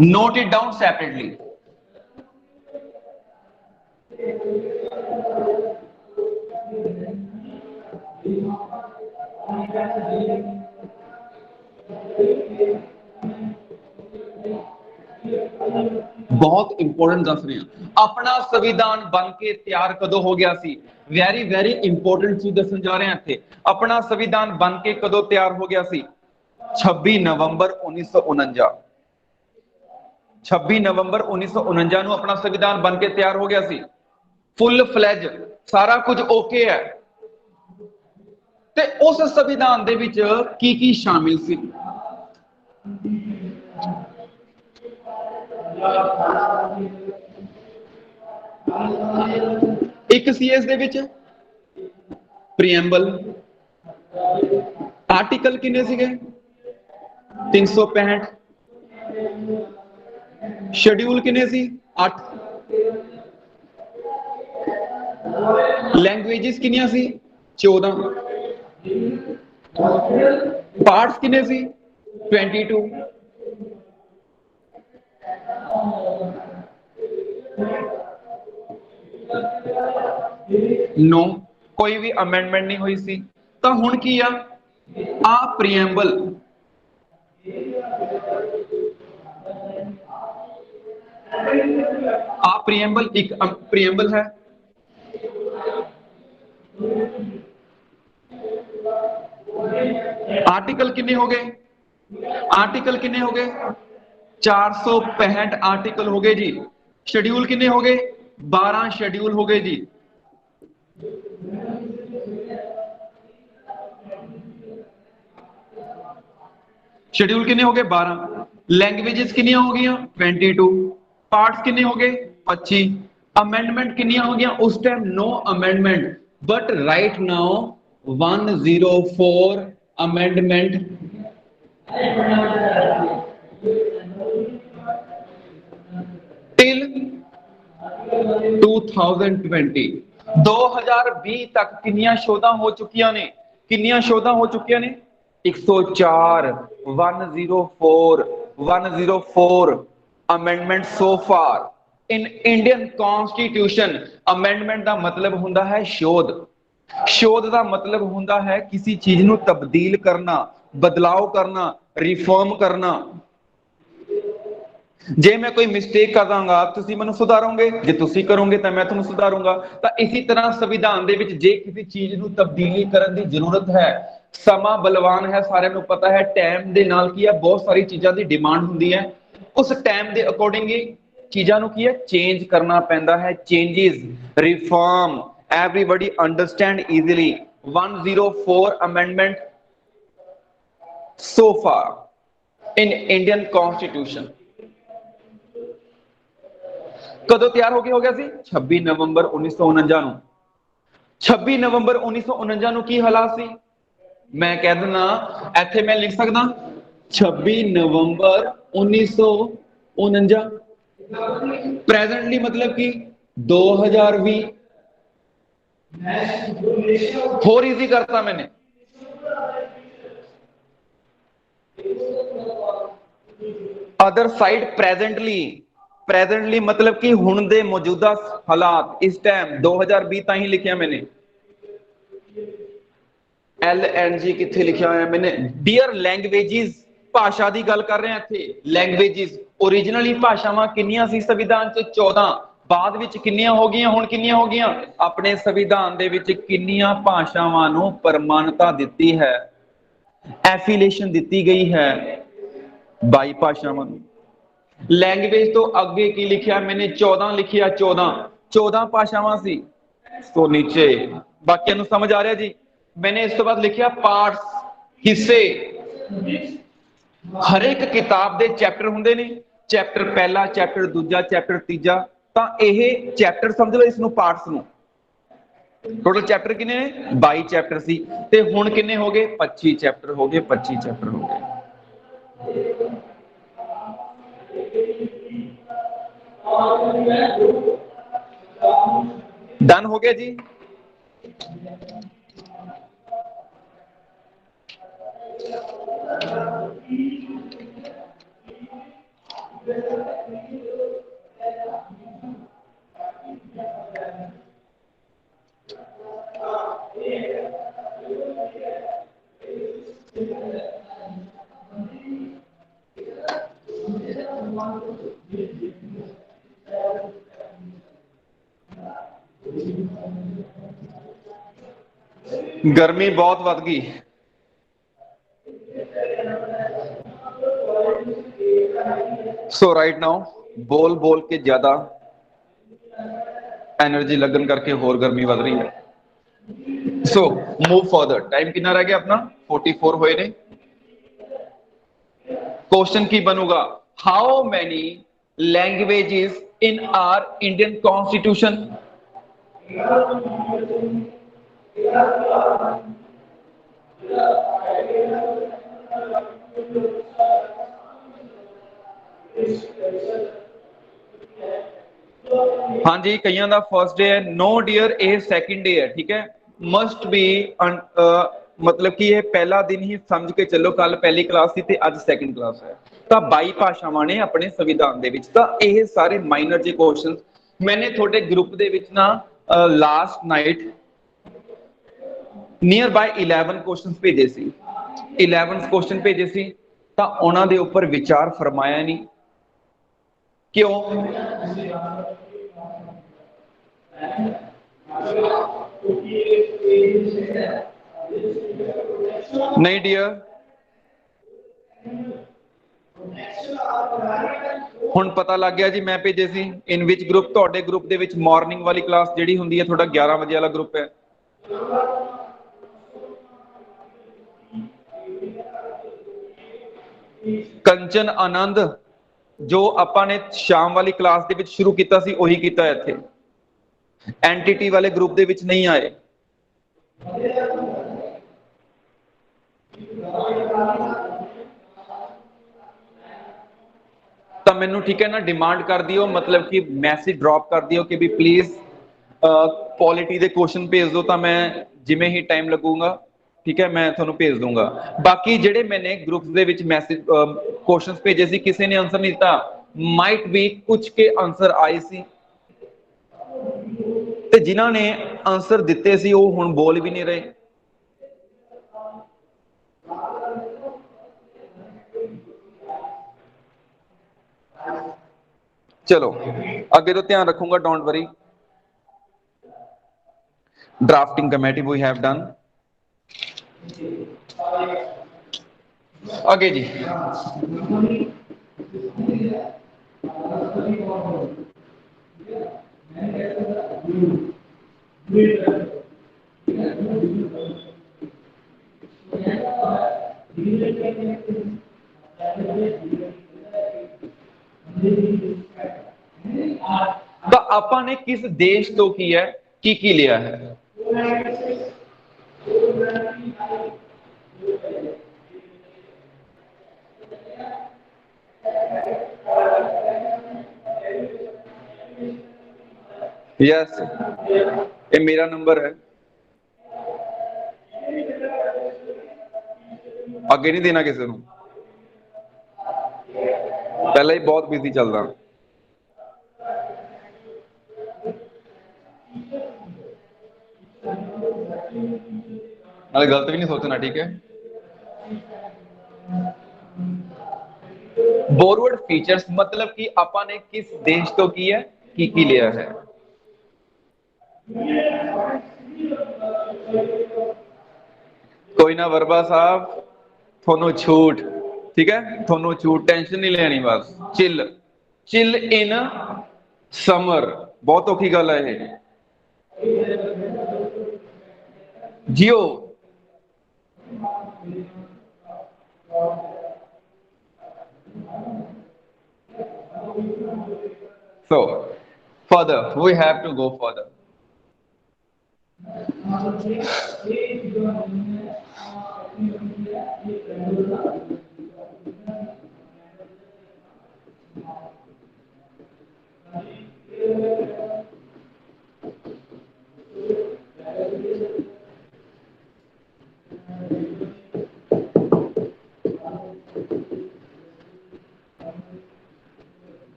note it down separately. बहुत इंपॉर्टेंट दस रहे हैं। अपना संविधान बन के तैयार कदों हो गया सी? वेरी वेरी इंपॉर्टेंट चीज दसन जा रहे हैं थे। अपना संविधान बन के कदों तैयार हो गया सी? 26 नवंबर 1949। 26 नवंबर 1949 ਨੂੰ अपना संविधान बन के तैयार हो गया सी। फुल फ्लैज सारा कुछ ओके है। ते उस संविधान दे विच की शामिल सी? एक सीएस दे विच प्रीएम्बल, आर्टिकल किन्ने सीगे? 365। शेड्यूल किन्ने सी? 8। लैंग्वेजेस किन्नियां सी? 14। पार्ट्स किन्ने सी? 22। नो, कोई भी अमेंडमेंट नहीं हुई सी। तो हुण की आ प्रीएम्बल, प्रीएम्बल एक प्रीएम्बल है। आर्टिकल कितने हो गए? आर्टिकल कितने हो गए? 465 आर्टिकल हो गए जी। शेड्यूल कितने हो गए? 12 शेड्यूल हो गए जी। शेड्यूल कितने हो गए? 12। लैंग्वेजेस कितनी हो गई? 22। पार्ट्स कितने हो गए? 25। अमेंडमेंट कितनी हो गया? उस time no amendment, but right now 104 amendment till 2020। 2020 तक कितनी शोधां हो चुकियां ने? कितनी शोधां हो चुकियां ने? 104 104 amendment so far in Indian constitution. Amendment का मतलब हुंदा है शोध। शोध का मतलब हुंदा है किसी चीज नूं तब्दील करना, बदलाव करना, रिफॉर्म करना। जे मैं कोई मिस्टेक कर दांगा तुसी मैनूं सुधारोगे, जे तुसी करोगे तो मैं तुहानूं सुधारूंगा। तो इसी तरह संविधान दे विच जे किसी चीज नूं तब्दीली करन दी जरूरत है, समा बलवान है, सारे नूं पता है, टाइम दे नाल की है बहुत सारी चीज़ां दी डिमांड हुंदी है, उस टाइम दे अकॉर्डिंग ही ਚੀਜ਼ਾਂ ਨੂੰ ਕੀ ਹੈ ਚੇਂਜ ਕਰਨਾ ਪੈਂਦਾ ਹੈ, changes, reform, everybody understand easily. 104 amendment so far in Indian Constitution. ਕਦੋਂ ਤਿਆਰ ਹੋ ਗਿਆ ਸੀ 26 ਨਵੰਬਰ 1949 ਨੂੰ। 26 ਨਵੰਬਰ 1949 ਨੂੰ ਕੀ ਹਾਲਾਤ ਸੀ, ਮੈਂ ਕਹਿ ਦਿੰਦਾ ਇੱਥੇ ਮੈਂ ਲਿਖ ਸਕਦਾ 26 ਨਵੰਬਰ 1949। ਪ੍ਰੈਜ਼ੈਂਟਲੀ ਮਤਲਬ ਕਿ 2020। ਹੋਰ ਈਜ਼ੀ ਕਰਤਾ मैंने। अदर साइड प्रेजेंटली मतलब कि हुण दे मौजूदा हालात इस टाइम 2020 तां ही लिखिया मैंने। LNG किथे लिखिया होया मैंने। डियर लैंग्वेजेस, भाषा की गल कर रहे हैं इत्थे। लैंग्वेजेस ओरिजिनली भाषावां किन्नियां सी संविधान च 14, बाद विच किन्नियां हो गईयां, हुण किन्नियां हो गईयां। अपने संविधान दे विच किन्नियां भाषावां नूं प्रमाणता दित्ती है, एफिलेशन दित्ती गई है 22 भाषावां नूं। लैंग्वेज तो अगे की लिखिया मैंने 14 लिखिया, 14 भाषावां सी। तो नीचे बाकियां नूं समझ आ रहा जी। मैंने इस तो बाद लिखिया पार्ट्स, हिस्से। हर एक किताब दे चैप्टर हुंदे ने, चैप्टर पहला, चैप्टर दूजा, चैप्टर तीजा। तां इह चैप्टर समझ लो इसनूं पार्ट्स नूं। टोटल चैप्टर किन्ने ने 22 चैप्टर सी ते हुण किन्ने हो गए 25 चैप्टर हो गए, 25 चैप्टर हो गए। डन हो गया जी। गर्मी बहुत वध गई। सो राइट नाउ बोल बोल के ज्यादा एनर्जी लगन करके होर गर्मी वध रही है। So move further. टाइम कितना रह गया अपना 44 होए ने। क्वेश्चन की बनूगा how many languages in are Indian constitution. हाँ जी, कईयां दा फर्स्ट डे है। नो डियर ये सैकेंड डे है, ठीक है। मस्ट बी मतलब कि ये पहला दिन ही समझ के चलो, कल पहली क्लास थी ते अज सैकेंड क्लास है। तो 22 भाषावां ने अपने संविधान दे विच। तां ये सारे माइनर जे क्वेश्चन मैंने थोड़े ग्रुप दे विच ना last night near by 11 question भेजे सी। 11 क्वेश्चन भेजे सी तां उन्हां दे उपर विचार फरमाया नहीं। क्यों? नहीं डियर, हुण पता लग गया जी। मैं भेजे सी इन विच ग्रुप, तुहाडे ग्रुप दे विच मॉर्निंग वाली क्लास जिहड़ी हुंदी है, थोड़ा 11 बजे वाला ग्रुप है। कंचन आनंद जो आपां ने शाम वाली क्लास दे विच शुरू कीता सी ओही कीता है इत्थे। एंटिटी वाले ग्रुप दे विच नहीं आए। तो मैनू ठीक है ना डिमांड कर दियो, मतलब कि मैसेज ड्रॉप कर दियो कि भी प्लीज पॉलिटी के क्वेश्चन भेज दो। तो मैं जिमें ही टाइम लगूंगा, ठीक है, मैं थोनों भेज दूंगा। बाकी जेडे मैंने groups they which message questions भेजे सी, किसी ने आंसर नहीं दिता। माइट बी कुछ के आंसर आए सी ते जिन्हां ने आंसर दिते सी वो हुण बोल भी नहीं रहे। चलो आगे तो ध्यान रखूंगा, don't worry. Drafting committee we have done. आगे जी ਤਾਂ ਆਪਾਂ ਨੇ ਕਿਸ ਦੇਸ਼ ਤੋਂ ਕੀ ਹੈ ਕੀ ਲਿਆ ਹੈ? यस, ये मेरा नंबर है, ਅੱਗੇ ਨਹੀਂ ਦੇਣਾ ਕਿਸੇ ਨੂੰ। ਪਹਿਲਾਂ ਹੀ ਬਹੁਤ ਬਿਜ਼ੀ ਚੱਲਦਾ। ਨਾਲੇ ਗਲਤ ਵੀ ਨਹੀਂ ਸੋਚਣਾ, ਠੀਕ ਹੈ। ਬੋਰਵਰਡ ਫੀਚਰਸ मतलब कि ਆਪਾਂ ਨੇ ਕਿਸ ਦੇਸ਼ ਤੋਂ ਕੀ ਹੈ ਕੀ ਲਿਆ ਹੈ। ਕੋਈ ਨਾ ਵਰਬਾ ਸਾਹਿਬ, ਤੁਹਾਨੂੰ ਛੂਟ, ਠੀਕ ਹੈ, ਤੁਹਾਨੂੰ ਛੂਟ, ਟੈਨਸ਼ਨ ਨਹੀਂ ਲੈਣੀ, ਬਸ ਚਿਲ ਇਨ ਸਮਰ। ਬਹੁਤ ਔਖੀ ਗੱਲ ਹੈ ਇਹ। ਜਿਓ so further we have to go further।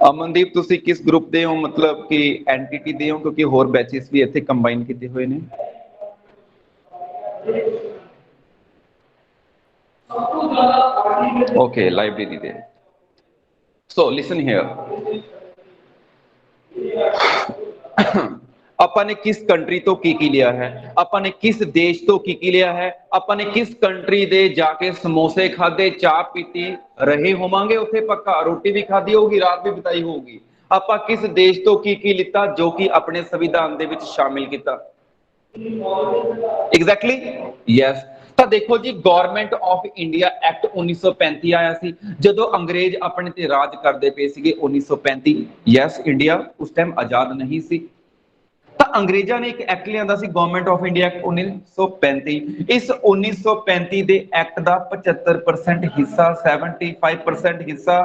Amandeep, ਤੁਸੀਂ ਕਿਸ ਗਰੁੱਪ ਦੇ ਹੋ? ਮਤਲਬ ਕਿ ਐਂਟੀਟੀ ਦੇ ਹੋ, ਕਿਉਂਕਿ ਹੋਰ ਬੈਚਸ ਵੀ ਇੱਥੇ ਕੰਬਾਈਨ ਕੀਤੇ ਹੋਏ ਨੇ। ਓਕੇ, ਲਾਇਬ੍ਰੇਰੀ ਦੇ। ਸੋ ਲਿਸਨ ਹੇਅਰ, ਆਪਾਂ ਨੇ ਕਿਸ ਕੰਟਰੀ ਤੋਂ ਕੀ ਲਿਆ ਹੈ? ਆਪਾਂ ਨੇ ਕਿਸ ਦੇਸ਼ ਤੋਂ ਕੀ ਲਿਆ ਹੈ? ਆਪਾਂ ਨੇ ਕਿਸ ਕੰਟਰੀ ਦੇ ਜਾ ਕੇ ਸਮੋਸੇ ਖਾਦੇ, ਚਾਹ ਪੀਤੀ, ਰਹੇ ਹੋਵਾਂਗੇ ਉੱਥੇ ਪੱਕਾ, ਰੋਟੀ ਵੀ ਖਾਦੀ ਹੋਊਗੀ, ਰਾਤ ਵੀ ਬਿਤਾਈ ਹੋਊਗੀ। ਆਪਾਂ ਕਿਸ ਦੇਸ਼ ਤੋਂ ਕੀ ਲਿੱਤਾ ਜੋ ਕਿ ਆਪਣੇ ਸੰਵਿਧਾਨ ਦੇ ਵਿੱਚ ਸ਼ਾਮਿਲ ਕੀਤਾ? Exactly, yes. ਤਾਂ ਦੇਖੋ ਜੀ, ਗਵਰਨਮੈਂਟ ਆਫ ਇੰਡੀਆ ਐਕਟ 1935 ਆਇਆ ਸੀ ਜਦੋਂ ਅੰਗਰੇਜ਼ ਆਪਣੇ ਤੇ ਰਾਜ ਕਰਦੇ ਪਏ ਸੀਗੇ 1935। ਯੈਸ, ਇੰਡੀਆ ਉਸ ਟਾਈਮ ਆਜ਼ਾਦ ਨਹੀਂ ਸੀ। ਤਾਂ ਅੰਗਰੇਜ਼ਾਂ ਨੇ ਇੱਕ ਐਕਟ ਲਿਆਂਦਾ ਸੀ, ਗਵਰਨਮੈਂਟ ਆਫ ਇੰਡੀਆ ਐਕਟ 1935। ਇਸ 1935 ਦੇ ਐਕਟ ਦਾ 75% ਹਿੱਸਾ, 75% ਹਿੱਸਾ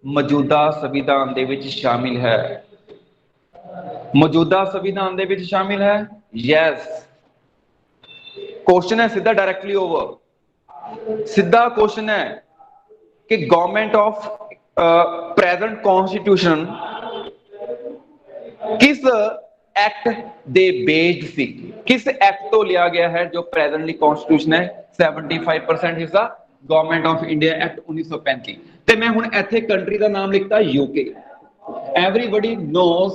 ਮੌਜੂਦਾ ਸੰਵਿਧਾਨ ਦੇ ਵਿੱਚ ਸ਼ਾਮਿਲ ਹੈ। ਮੌਜੂਦਾ ਸੰਵਿਧਾਨ ਦੇ ਵਿੱਚ ਸ਼ਾਮਿਲ ਹੈ, ਯੈਸ। क्वेश्चन है सीधा, डायरेक्टली ओवर सीधा क्वेश्चन है कि गवर्नमेंट ऑफ प्रेजेंट कॉन्स्टिट्यूशन किस एक्ट दे बेस्ड सी, किस एक्ट तो लिया गया है जो प्रेजेंटली कॉन्स्टिट्यूशन है। 75% हिस्सा गवर्नमेंट ऑफ इंडिया एक्ट 1935। ते मैं हुण इत्थे कंट्री का नाम लिखता UK. Everybody knows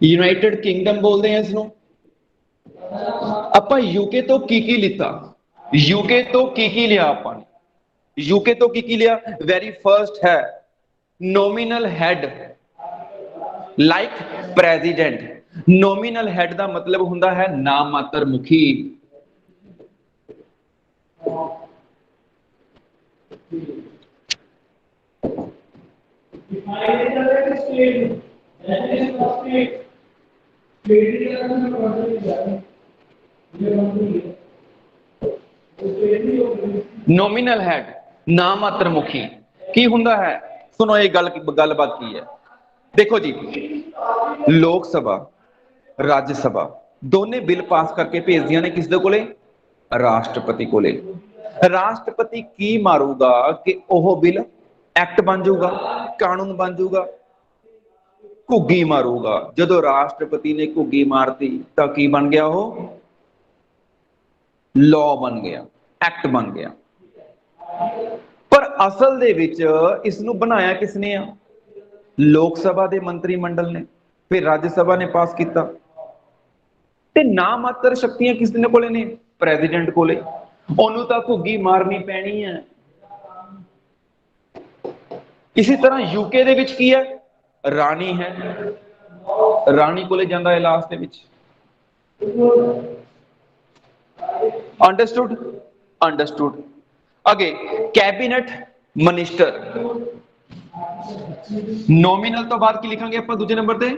United kingdom बोलते हैं इसनों। ਆਪਾਂ यूके तो की लिता? यूके तो की लिया? ਆਪਾਂ ਨੇ यूके तो की लिया? वेरी फर्स्ट है nominal head like president. Nominal head का मतलब हुंदा है नामात्र मुखी। नॉमिनल हेड, नामात्र मुखी की हुंदा है? सुनो ये गलबात की है। देखो जी, लोक सभा राज्य सभा दोने बिल पास करके भेजदियां ने किस दे कोले? राष्ट्रपति कोले। राष्ट्रपति की मारूगा कि ओह बिल एक्ट बन जाऊगा, कानून बन जाऊगा? घुग्गी मारूगा। जदों राष्ट्रपति ने घुग्गी मारती तो की बन गया? वो लॉ बन गया, एक्ट बन गया। पर ਅਸਲ ਦੇ ਵਿੱਚ ਇਸ ਨੂੰ ਬਣਾਇਆ ਕਿਸਨੇ ਆ? ਲੋਕ ਸਭਾ ਦੇ ਮੰਤਰੀ ਮੰਡਲ ਨੇ, ਫਿਰ ਰਾਜ ਸਭਾ ਨੇ ਪਾਸ ਕੀਤਾ, ਤੇ ਨਾ ਮਾਤਰ ਸ਼ਕਤੀਆਂ ਕਿਸ ਦੇ ਕੋਲੇ ਨੇ? ਪ੍ਰੈਜ਼ੀਡੈਂਟ ਕੋਲੇ। ਉਹਨੂੰ ਤਾਂ ਘੁੱਗੀ ਮਾਰਨੀ ਪੈਣੀ ਹੈ। ਇਸੇ ਤਰ੍ਹਾਂ ਯੂਕੇ ਦੇ ਵਿੱਚ ਕੀ ਹੈ? ਰਾਣੀ ਹੈ, ਰਾਣੀ ਕੋਲੇ ਜਾਂਦਾ ਹੈ ਲਾਸਟ ਦੇ ਵਿੱਚ। ਅੰਡਰਸਟੂਡ? ਅੰਡਰਸਟੂਡ। ਅੱਗੇ ਕੈਬਨਿਟ ਮਿਨਿਸਟਰ। ਨੋਮੀਨਲ ਤੋਂ ਬਾਅਦ ਕੀ ਲਿਖਾਂਗੇ ਆਪਾਂ ਦੂਜੇ ਨੰਬਰ ਤੇ?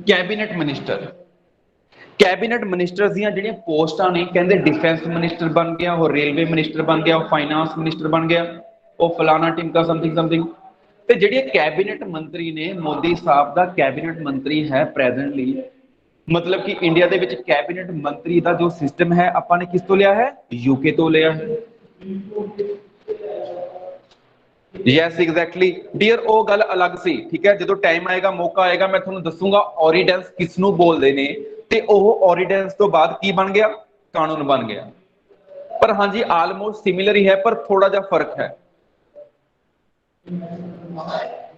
Cabinet minister. ਕੈਬਨਿਟ ਮਿਨਿਸਟਰ ਦੀਆਂ ਜਿਹੜੀਆਂ ਪੋਸਟਾਂ ਨੇ, ਕਹਿੰਦੇ ਡਿਫੈਂਸ ਮਿਨਿਸਟਰ ਬਣ ਗਿਆ, ਉਹ ਰੇਲਵੇ ਮਿਨਿਸਟਰ ਬਣ ਗਿਆ, ਉਹ ਫਾਈਨਾਂਸ ਮਿਨਿਸਟਰ ਬਣ ਗਿਆ, ਉਹ ਫਲਾਣਾ ਟਿਮਕਾ ਸਮਥਿੰਗ ਸਮਥਿੰਗ। ਤੇ ਜਿਹੜੇ ਕੈਬਨਿਟ ਮੰਤਰੀ ਨੇ, ਮੋਦੀ ਸਾਹਿਬ ਦਾ ਕੈਬਨਿਟ ਮੰਤਰੀ ਹੈ ਪ੍ਰੈਜ਼ੈਂਟਲੀ, ਮਤਲਬ ਕਿ ਇੰਡੀਆ ਦੇ ਵਿੱਚ ਕੈਬਨਿਟ ਮੰਤਰੀ ਦਾ ਜੋ ਸਿਸਟਮ ਹੈ ਆਪਾਂ ਨੇ ਕਿਸ ਤੋਂ ਲਿਆ ਹੈ? ਯੂਕੇ ਤੋਂ ਲਿਆ ਹੈ। ਯੈਸ ਐਗਜ਼ੈਕਟਲੀ ਡੀਅਰ, ਉਹ ਗੱਲ ਅਲੱਗ ਸੀ, ਠੀਕ ਹੈ। ਜਦੋਂ ਟਾਈਮ ਆਏਗਾ, ਮੌਕਾ ਆਏਗਾ, ਮੈਂ ਤੁਹਾਨੂੰ ਦੱਸੂਗਾ ਔਰੀਡੈਂਸ ਕਿਸ ਨੂੰ ਬੋਲਦੇ ਨੇ, ਤੇ ਉਹ ਔਰੀਡੈਂਸ ਤੋਂ ਬਾਅਦ ਕੀ ਬਣ ਗਿਆ? ਕਾਨੂੰਨ ਬਣ ਗਿਆ। ਪਰ ਹਾਂਜੀ ਆਲਮੋਸਟ ਸਿਮਿਲਰ ਹੀ ਹੈ, ਪਰ ਥੋੜਾ ਜਿਹਾ ਫਰਕ ਹੈ।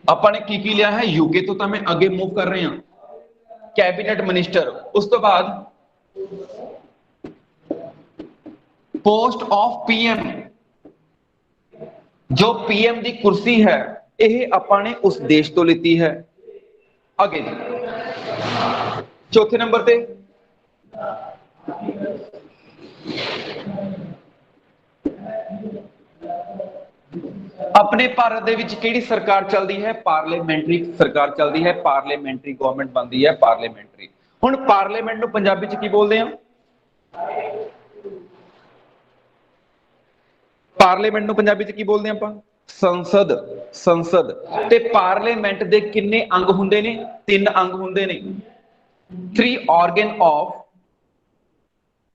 ਆਪਾਂ ਨੇ ਕੀ ਲਿਆ ਹੈ? ਯੂਕੇ ਤੋਂ। ਤਾਂ ਮੈਂ ਅੱਗੇ ਮੂਵ ਕਰ ਰਹੇ ਹਾਂ। ਕੈਬਨਿਟ ਮਿਨਿਸਟਰ, ਉਸ ਤੋਂ ਬਾਅਦ ਪੋਸਟ ਆਫ ਪੀਐਮ। ਜੋ ਪੀਐਮ ਦੀ ਕੁਰਸੀ ਹੈ, ਇਹ ਆਪਾਂ ਨੇ ਉਸ ਦੇਸ਼ ਤੋਂ ਲਿੱਤੀ ਹੈ। ਅੱਗੇ ਚੌਥੇ ਨੰਬਰ ਤੇ ਆਪਣੇ ਭਾਰਤ ਦੇ ਵਿੱਚ ਕਿਹੜੀ ਸਰਕਾਰ ਚੱਲਦੀ ਹੈ? ਪਾਰਲੀਮੈਂਟਰੀ ਸਰਕਾਰ ਚੱਲਦੀ ਹੈ, ਪਾਰਲੀਮੈਂਟਰੀ ਗਵਰਨਮੈਂਟ ਬਣਦੀ ਹੈ, ਪਾਰਲੀਮੈਂਟਰੀ। ਹੁਣ ਪਾਰਲੀਮੈਂਟ ਨੂੰ ਪੰਜਾਬੀ ਚ ਕੀ ਬੋਲਦੇ ਆ? ਪਾਰਲੀਮੈਂਟ ਨੂੰ ਪੰਜਾਬੀ ਚ ਕੀ ਬੋਲਦੇ ਆਪਾਂ? ਸੰਸਦ। ਸੰਸਦ। ਤੇ ਪਾਰਲੀਮੈਂਟ ਦੇ ਕਿੰਨੇ ਅੰਗ ਹੁੰਦੇ ਨੇ? 3 ਅੰਗ ਹੁੰਦੇ ਨੇ। 3 organ of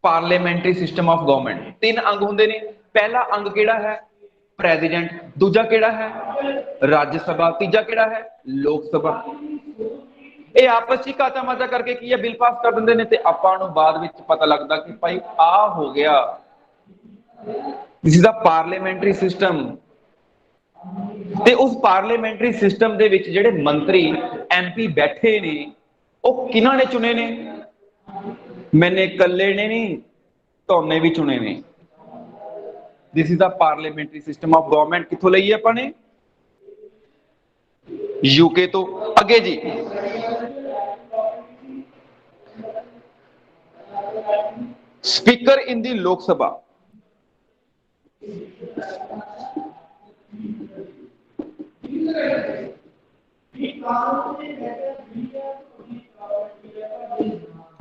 parliamentary system of government। 3 ਅੰਗ ਹੁੰਦੇ ਨੇ। ਪਹਿਲਾ ਅੰਗ ਕਿਹੜਾ ਹੈ? ਪ੍ਰੈਜ਼ੀਡੈਂਟ। ਦੂਜਾ ਕਿਹੜਾ ਹੈ? ਰਾਜ ਸਭਾ। ਤੀਜਾ ਕਿਹੜਾ ਹੈ? ਲੋਕ ਸਭਾ। ਇਹ ਆਪਸ ਵਿੱਚ ਕਾਚਾ ਮਾਚਾ ਕਰਕੇ ਕੀ ਹੈ? ਬਿੱਲ ਪਾਸ ਕਰ ਦਿੰਦੇ ਨੇ, ਤੇ ਆਪਾਂ ਨੂੰ ਬਾਅਦ ਵਿੱਚ ਪਤਾ ਲੱਗਦਾ ਕਿ ਭਾਈ ਆ ਹੋ ਗਿਆ। This is the parliamentary system. ਤੇ ਉਸ ਪਾਰਲੀਮੈਂਟਰੀ ਸਿਸਟਮ ਦੇ ਵਿੱਚ ਜਿਹੜੇ ਮੰਤਰੀ ਐਮਪੀ ਬੈਠੇ ਨੇ, ਉਹ ਕਿਹਨਾਂ ਨੇ ਚੁਣੇ ਨੇ? ਮੈਨੇ ਇਕੱਲੇ ਨੇ ਨਹੀਂ, ਤੁਹਾਨੇ ਵੀ ਚੁਣੇ ਨੇ। This is the parliamentary system of government. ਕਿੱਥੋਂ ਲਈ ਹੈ ਆਪਾਂ ਨੇ? ਯੂਕੇ ਤੋਂ। ਅੱਗੇ ਜੀ ਸਪੀਕਰ ਇਨ ਦੀ ਲੋਕ ਸਭਾ।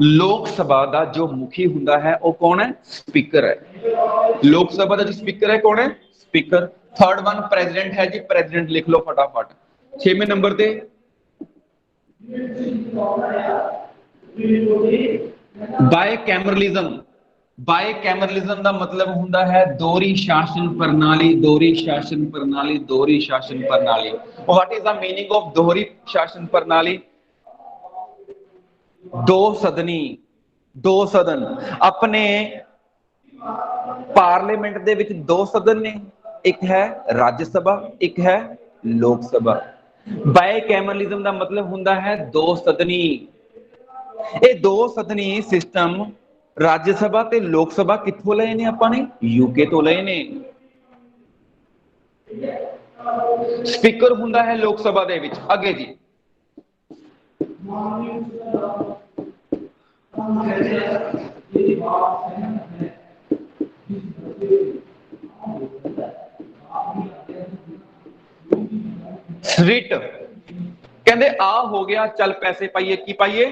ਲੋਕ ਸਭਾ ਦਾ ਜੋ ਮੁਖੀ ਹੁੰਦਾ ਹੈ ਉਹ ਕੌਣ ਹੈ? ਸਪੀਕਰ ਹੈ। ਲੋਕ ਸਭਾ ਦਾ ਜੋ ਸਪੀਕਰ ਹੈ ਕੌਣ ਹੈ? ਸਪੀਕਰ। ਥਰਡ ਵਨ ਪ੍ਰੈਜ਼ੀਡੈਂਟ ਹੈ ਜੀ, ਪ੍ਰੈਜ਼ੀਡੈਂਟ ਲਿਖ ਲਓ ਫਟਾਫਟ। 6ਵੇਂ ਨੰਬਰ ਤੇ ਬਾਇਕੈਮਰਲਿਜ਼ਮ। ਬਾਇਕੈਮਰਲਿਜ਼ਮ ਦਾ ਮਤਲਬ ਹੁੰਦਾ ਹੈ ਦੋਹਰੀ ਸ਼ਾਸਨ ਪ੍ਰਣਾਲੀ। ਦੋਹਰੀ ਸ਼ਾਸਨ ਪ੍ਰਣਾਲੀ। ਦੋਹਰੀ ਸ਼ਾਸਨ ਪ੍ਰਣਾਲੀ। ਵਾਟ ਇਜ਼ ਦਾ ਮੀਨਿੰਗ ਆਫ ਦੋਹਰੀ ਸ਼ਾਸਨ ਪ੍ਰਣਾਲੀ? ਦੋ ਸਦਨੀ। ਦੋ ਸਦਨ। ਆਪਣੇ ਪਾਰਲੀਮੈਂਟ ਦੇ ਵਿੱਚ 2 ਸਦਨ ਨੇ, ਇੱਕ ਹੈ ਰਾਜ ਸਭਾ, ਇੱਕ ਹੈ ਲੋਕ ਸਭਾ। ਬਾਇਕੈਮਰਲਿਜ਼ਮ ਦਾ ਮਤਲਬ ਹੁੰਦਾ ਹੈ 2 ਸਦਨੀ। ਇਹ 2 ਸਦਨੀ ਸਿਸਟਮ ਰਾਜ ਸਭਾ ਤੇ ਲੋਕ ਸਭਾ ਕਿੱਥੋਂ ਲਏ ਨੇ ਆਪਾਂ ਨੇ? ਯੂਕੇ ਤੋਂ ਲਏ ਨੇ। ਸਪੀਕਰ ਹੁੰਦਾ ਹੈ ਲੋਕ ਸਭਾ ਦੇ ਵਿੱਚ। ਅੱਗੇ ਜੀ ਰਿਟ। ਕਹਿੰਦੇ ਆ ਹੋ ਗਿਆ, ਚੱਲ ਪੈਸੇ ਪਾਈਏ। ਕੀ ਪਾਈਏ?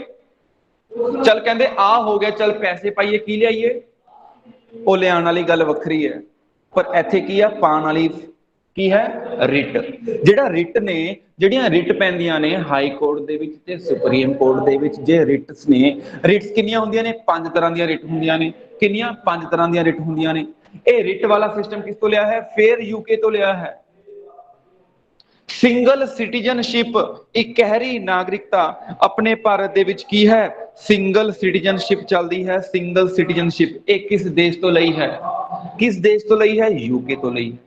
ਚੱਲ ਕਹਿੰਦੇ ਆ ਹੋ ਗਿਆ, ਚੱਲ ਪੈਸੇ ਪਾਈਏ। ਕੀ ਲਿਆਈਏ? ਉਹ ਲਿਆਉਣ ਵਾਲੀ ਗੱਲ ਵੱਖਰੀ ਹੈ, ਪਰ ਇੱਥੇ ਕੀ ਆ? ਪਾਉਣ ਵਾਲੀ ਕੀ ਹੈ? ਰਿਟ। ਜਿਹੜਾ ਰਿਟ ਨੇ, ਜਿਹੜੀਆਂ ਰਿਟ ਪੈਂਦੀਆਂ ਨੇ ਹਾਈ ਕੋਰਟ ਦੇ ਵਿੱਚ ਤੇ ਸੁਪਰੀਮ ਕੋਰਟ ਦੇ ਵਿੱਚ, ਜੇ ਰਿਟਸ ਨੇ, ਰਿਟਸ ਕਿੰਨੀਆਂ ਹੁੰਦੀਆਂ ਨੇ? 5 ਤਰ੍ਹਾਂ ਦੀਆਂ ਰਿਟ ਹੁੰਦੀਆਂ ਨੇ। ਕਿੰਨੀਆਂ? 5 ਤਰ੍ਹਾਂ ਦੀਆਂ ਰਿਟ ਹੁੰਦੀਆਂ ਨੇ। ਇਹ ਰਿਟ ਵਾਲਾ ਸਿਸਟਮ ਕਿਸ ਤੋਂ ਲਿਆ ਹੈ? ਫੇਰ ਯੂਕੇ ਤੋਂ ਲਿਆ ਹੈ। ਸਿੰਗਲ ਸਿਟੀਜ਼ਨਸ਼ਿਪ, ਇਕਹਿਰੀ ਨਾਗਰਿਕਤਾ ਆਪਣੇ ਭਾਰਤ ਦੇ ਵਿੱਚ ਕੀ ਹੈ? ਸਿੰਗਲ ਸਿਟੀਜ਼ਨਸ਼ਿਪ ਚੱਲਦੀ ਹੈ। ਸਿੰਗਲ ਸਿਟੀਜ਼ਨਸ਼ਿਪ ਇਹ ਕਿਸ ਦੇਸ਼ ਤੋਂ ਲਈ ਹੈ? ਕਿਸ ਦੇਸ਼ ਤੋਂ ਲਈ ਹੈ? ਯੂਕੇ ਤੋਂ ਲਈ।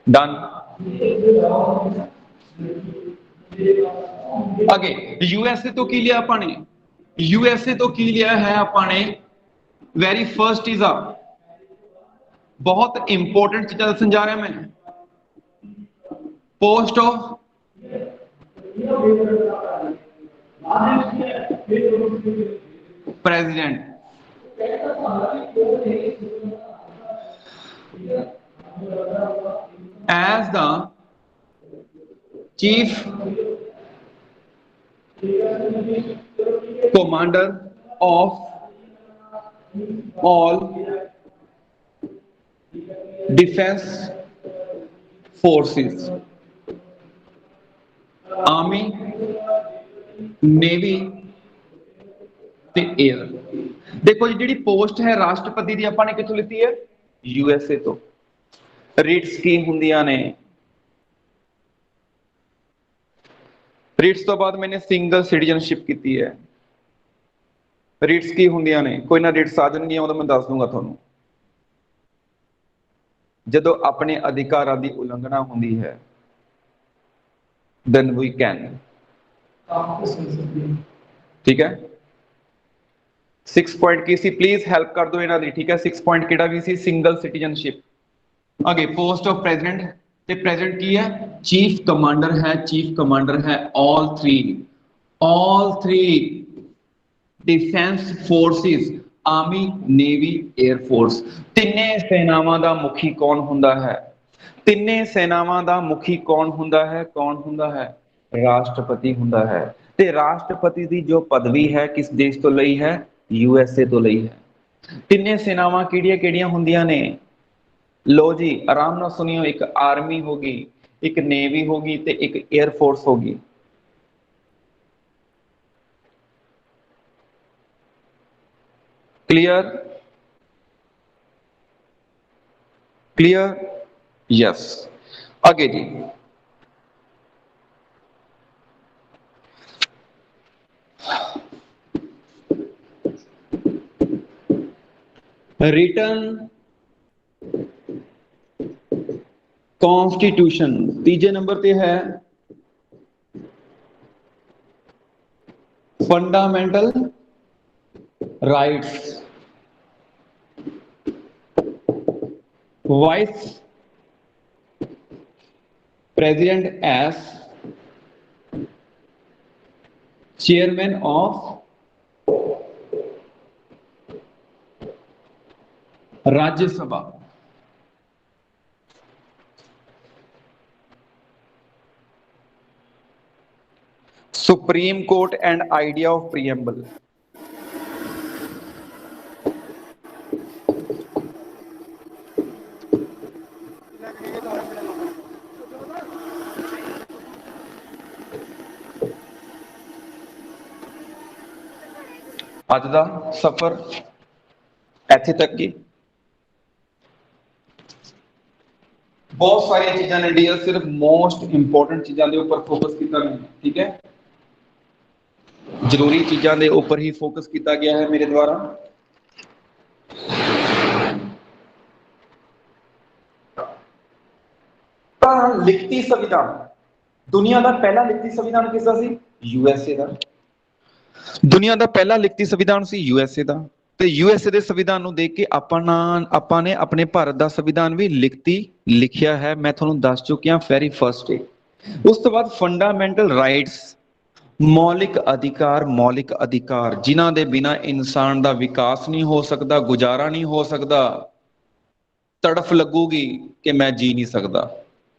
डन। आगे यूएसए तो की लिया अपने, यूएसए तो की लिया है अपने। वेरी फर्स्ट इज बहुत इंपॉर्टेंट चीजा दसन जा रहा मैं। Post of president as the chief commander of all defense forces, army, navy ਤੇ एयर। देखो जी, जी पोस्ट है राष्ट्रपति की अपने कितों लीती है? यूएसए तो। रिट्स की हुंदियां ने, रिट्स तो बाद मैंने सिंगल सिटीजनशिप की है। रिट्स की हुंदियां ने, कोई ना रिट्स आ जाएंगी वो तो मैं दस दूंगा थानू। जदों अपने अधिकारां दी उल्लंघना हुंदी है देन वी कैन, ठीक है। 6 पॉइंट की सी प्लीज हेल्प कर दो इन्हां दी, ठीक है। 6 पॉइंट किहड़ा भी सी? Single citizenship. आगे पोस्ट ऑफ प्रेसिडेंट, ते प्रेसिडेंट की है? चीफ कमांडर है, चीफ कमांडर है all three defence forces, army, navy, air force. तिन्ने सेनावां दा मुखी कौन हुंदा है? तिन्ने सेनावां दा मुखी कौन हुंदा है? कौन हुंदा है? राष्ट्रपति हुंदा है। ते राष्ट्रपति दी जो पदवी है किस देश तो लई है? यूएसए तो लई है। तिन्ने सेनावां किहड़ियां-किहड़ियां हुंदियां ने? लो जी आराम ना सुनियो, एक आर्मी होगी, एक नेवी होगी ते एक एयरफोर्स होगी। क्लियर? क्लियर? यस। आगे जी रिटन कॉन्स्टिट्यूशन तीजे नंबर पे है। Fundamental rights, vice president as chairman of Rajya Sabha. Supreme court and idea of preamble. ਅੱਜ ਦਾ ਸਫਰ ਇੱਥੇ ਤੱਕ ਹੀ। बहुत सारी चीज़ों ने डियर सिर्फ मोस्ट इंपोर्टेंट चीज़ों के ऊपर फोकस किया गया, ठीक है। जरूरी चीज़ों के ऊपर ही फोकस किया गया है मेरे द्वारा। लिखती संविधान, दुनिया का पहला लिखती संविधान किसका सी? यूएसए का। दुनिया का पहला लिखती संविधान सी यूएसए का। ਤੇ ਯੂਐਸਏ ਦੇ ਸੰਵਿਧਾਨ ਨੂੰ ਦੇਖ ਕੇ ਆਪਾਂ ਨੇ ਆਪਣੇ ਭਾਰਤ ਦਾ ਸੰਵਿਧਾਨ ਵੀ ਲਿਖਿਆ ਹੈ। ਮੈਂ ਤੁਹਾਨੂੰ ਦੱਸ ਚੁੱਕਿਆ ਵੈਰੀ ਫਰਸਟ ਡੇ। ਉਸ ਤੋਂ ਬਾਅਦ ਫੰਡਾਮੈਂਟਲ ਰਾਈਟਸ, ਮੌਲਿਕ ਅਧਿਕਾਰ ਜਿਨ੍ਹਾਂ ਦੇ ਬਿਨਾਂ ਇਨਸਾਨ ਦਾ ਵਿਕਾਸ ਨਹੀਂ ਹੋ ਸਕਦਾ, ਗੁਜ਼ਾਰਾ ਨਹੀਂ ਹੋ ਸਕਦਾ, ਤੜਫ ਲੱਗੂਗੀ ਕਿ ਮੈਂ ਜੀ ਨਹੀਂ ਸਕਦਾ।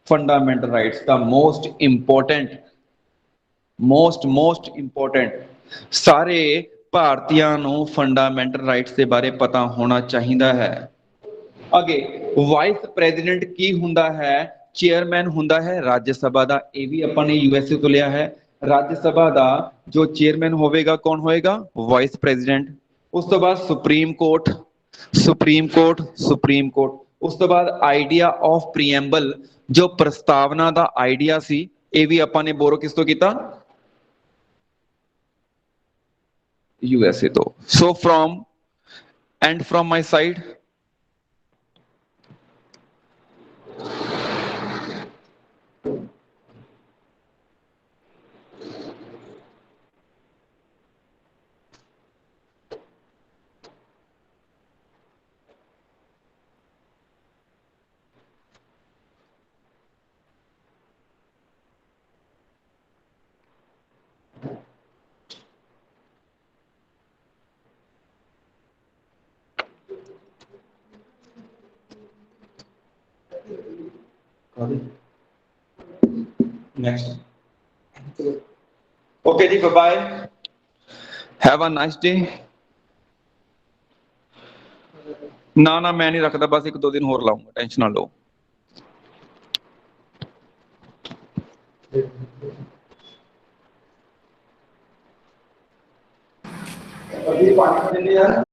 ਫੰਡਾਮੈਂਟਲ ਰਾਈਟਸ ਦਾ ਮੋਸਟ ਇੰਪੋਰਟੈਂਟ ਸਾਰੇ ਭਾਰਤੀਆਂ ਨੂੰ ਫੰਡਾਮੈਂਟਲ ਰਾਈਟਸ ਦੇ ਬਾਰੇ ਪਤਾ ਹੋਣਾ ਚਾਹੀਦਾ ਹੈ। ਅੱਗੇ ਵਾਈਸ ਪ੍ਰੈਜ਼ੀਡੈਂਟ ਕੀ ਹੁੰਦਾ ਹੈ? ਚੇਅਰਮੈਨ ਹੁੰਦਾ ਹੈ ਰਾਜ ਸਭਾ ਦਾ। ਇਹ ਵੀ ਆਪਾਂ ਨੇ ਯੂਐਸਏ ਤੋਂ ਲਿਆ ਹੈ। ਰਾਜ ਸਭਾ ਦਾ ਜੋ ਚੇਅਰਮੈਨ ਹੋਵੇਗਾ ਕੌਣ ਹੋਏਗਾ? Vice president. ਉਸ ਤੋਂ ਬਾਅਦ supreme court, supreme court, supreme court. ਉਸ ਤੋਂ ਬਾਅਦ ਆਈਡੀਆ ਆਫ ਪ੍ਰੀਐम्बल, ਜੋ ਪ੍ਰਸਤਾਵਨਾ ਦਾ ਆਈਡੀਆ ਸੀ, ਇਹ ਵੀ ਆਪਾਂ ਨੇ ਬੋਰੋ ਕਿਸ ਤੋਂ ਕੀਤਾ? USA ਤੋਂ। So from and from my side, next. Okay जी, bye bye, have a nice day। ਨਾ ਨਾ ਮੈਂ ਨਹੀਂ ਰੱਖਦਾ, ਬਸ 1-2 ਦਿਨ ਹੋਰ ਲਾਉਂਗਾ, ਟੈਨਸ਼ਨ ਨਾ ਲਓ। अभी पानी दे दिया।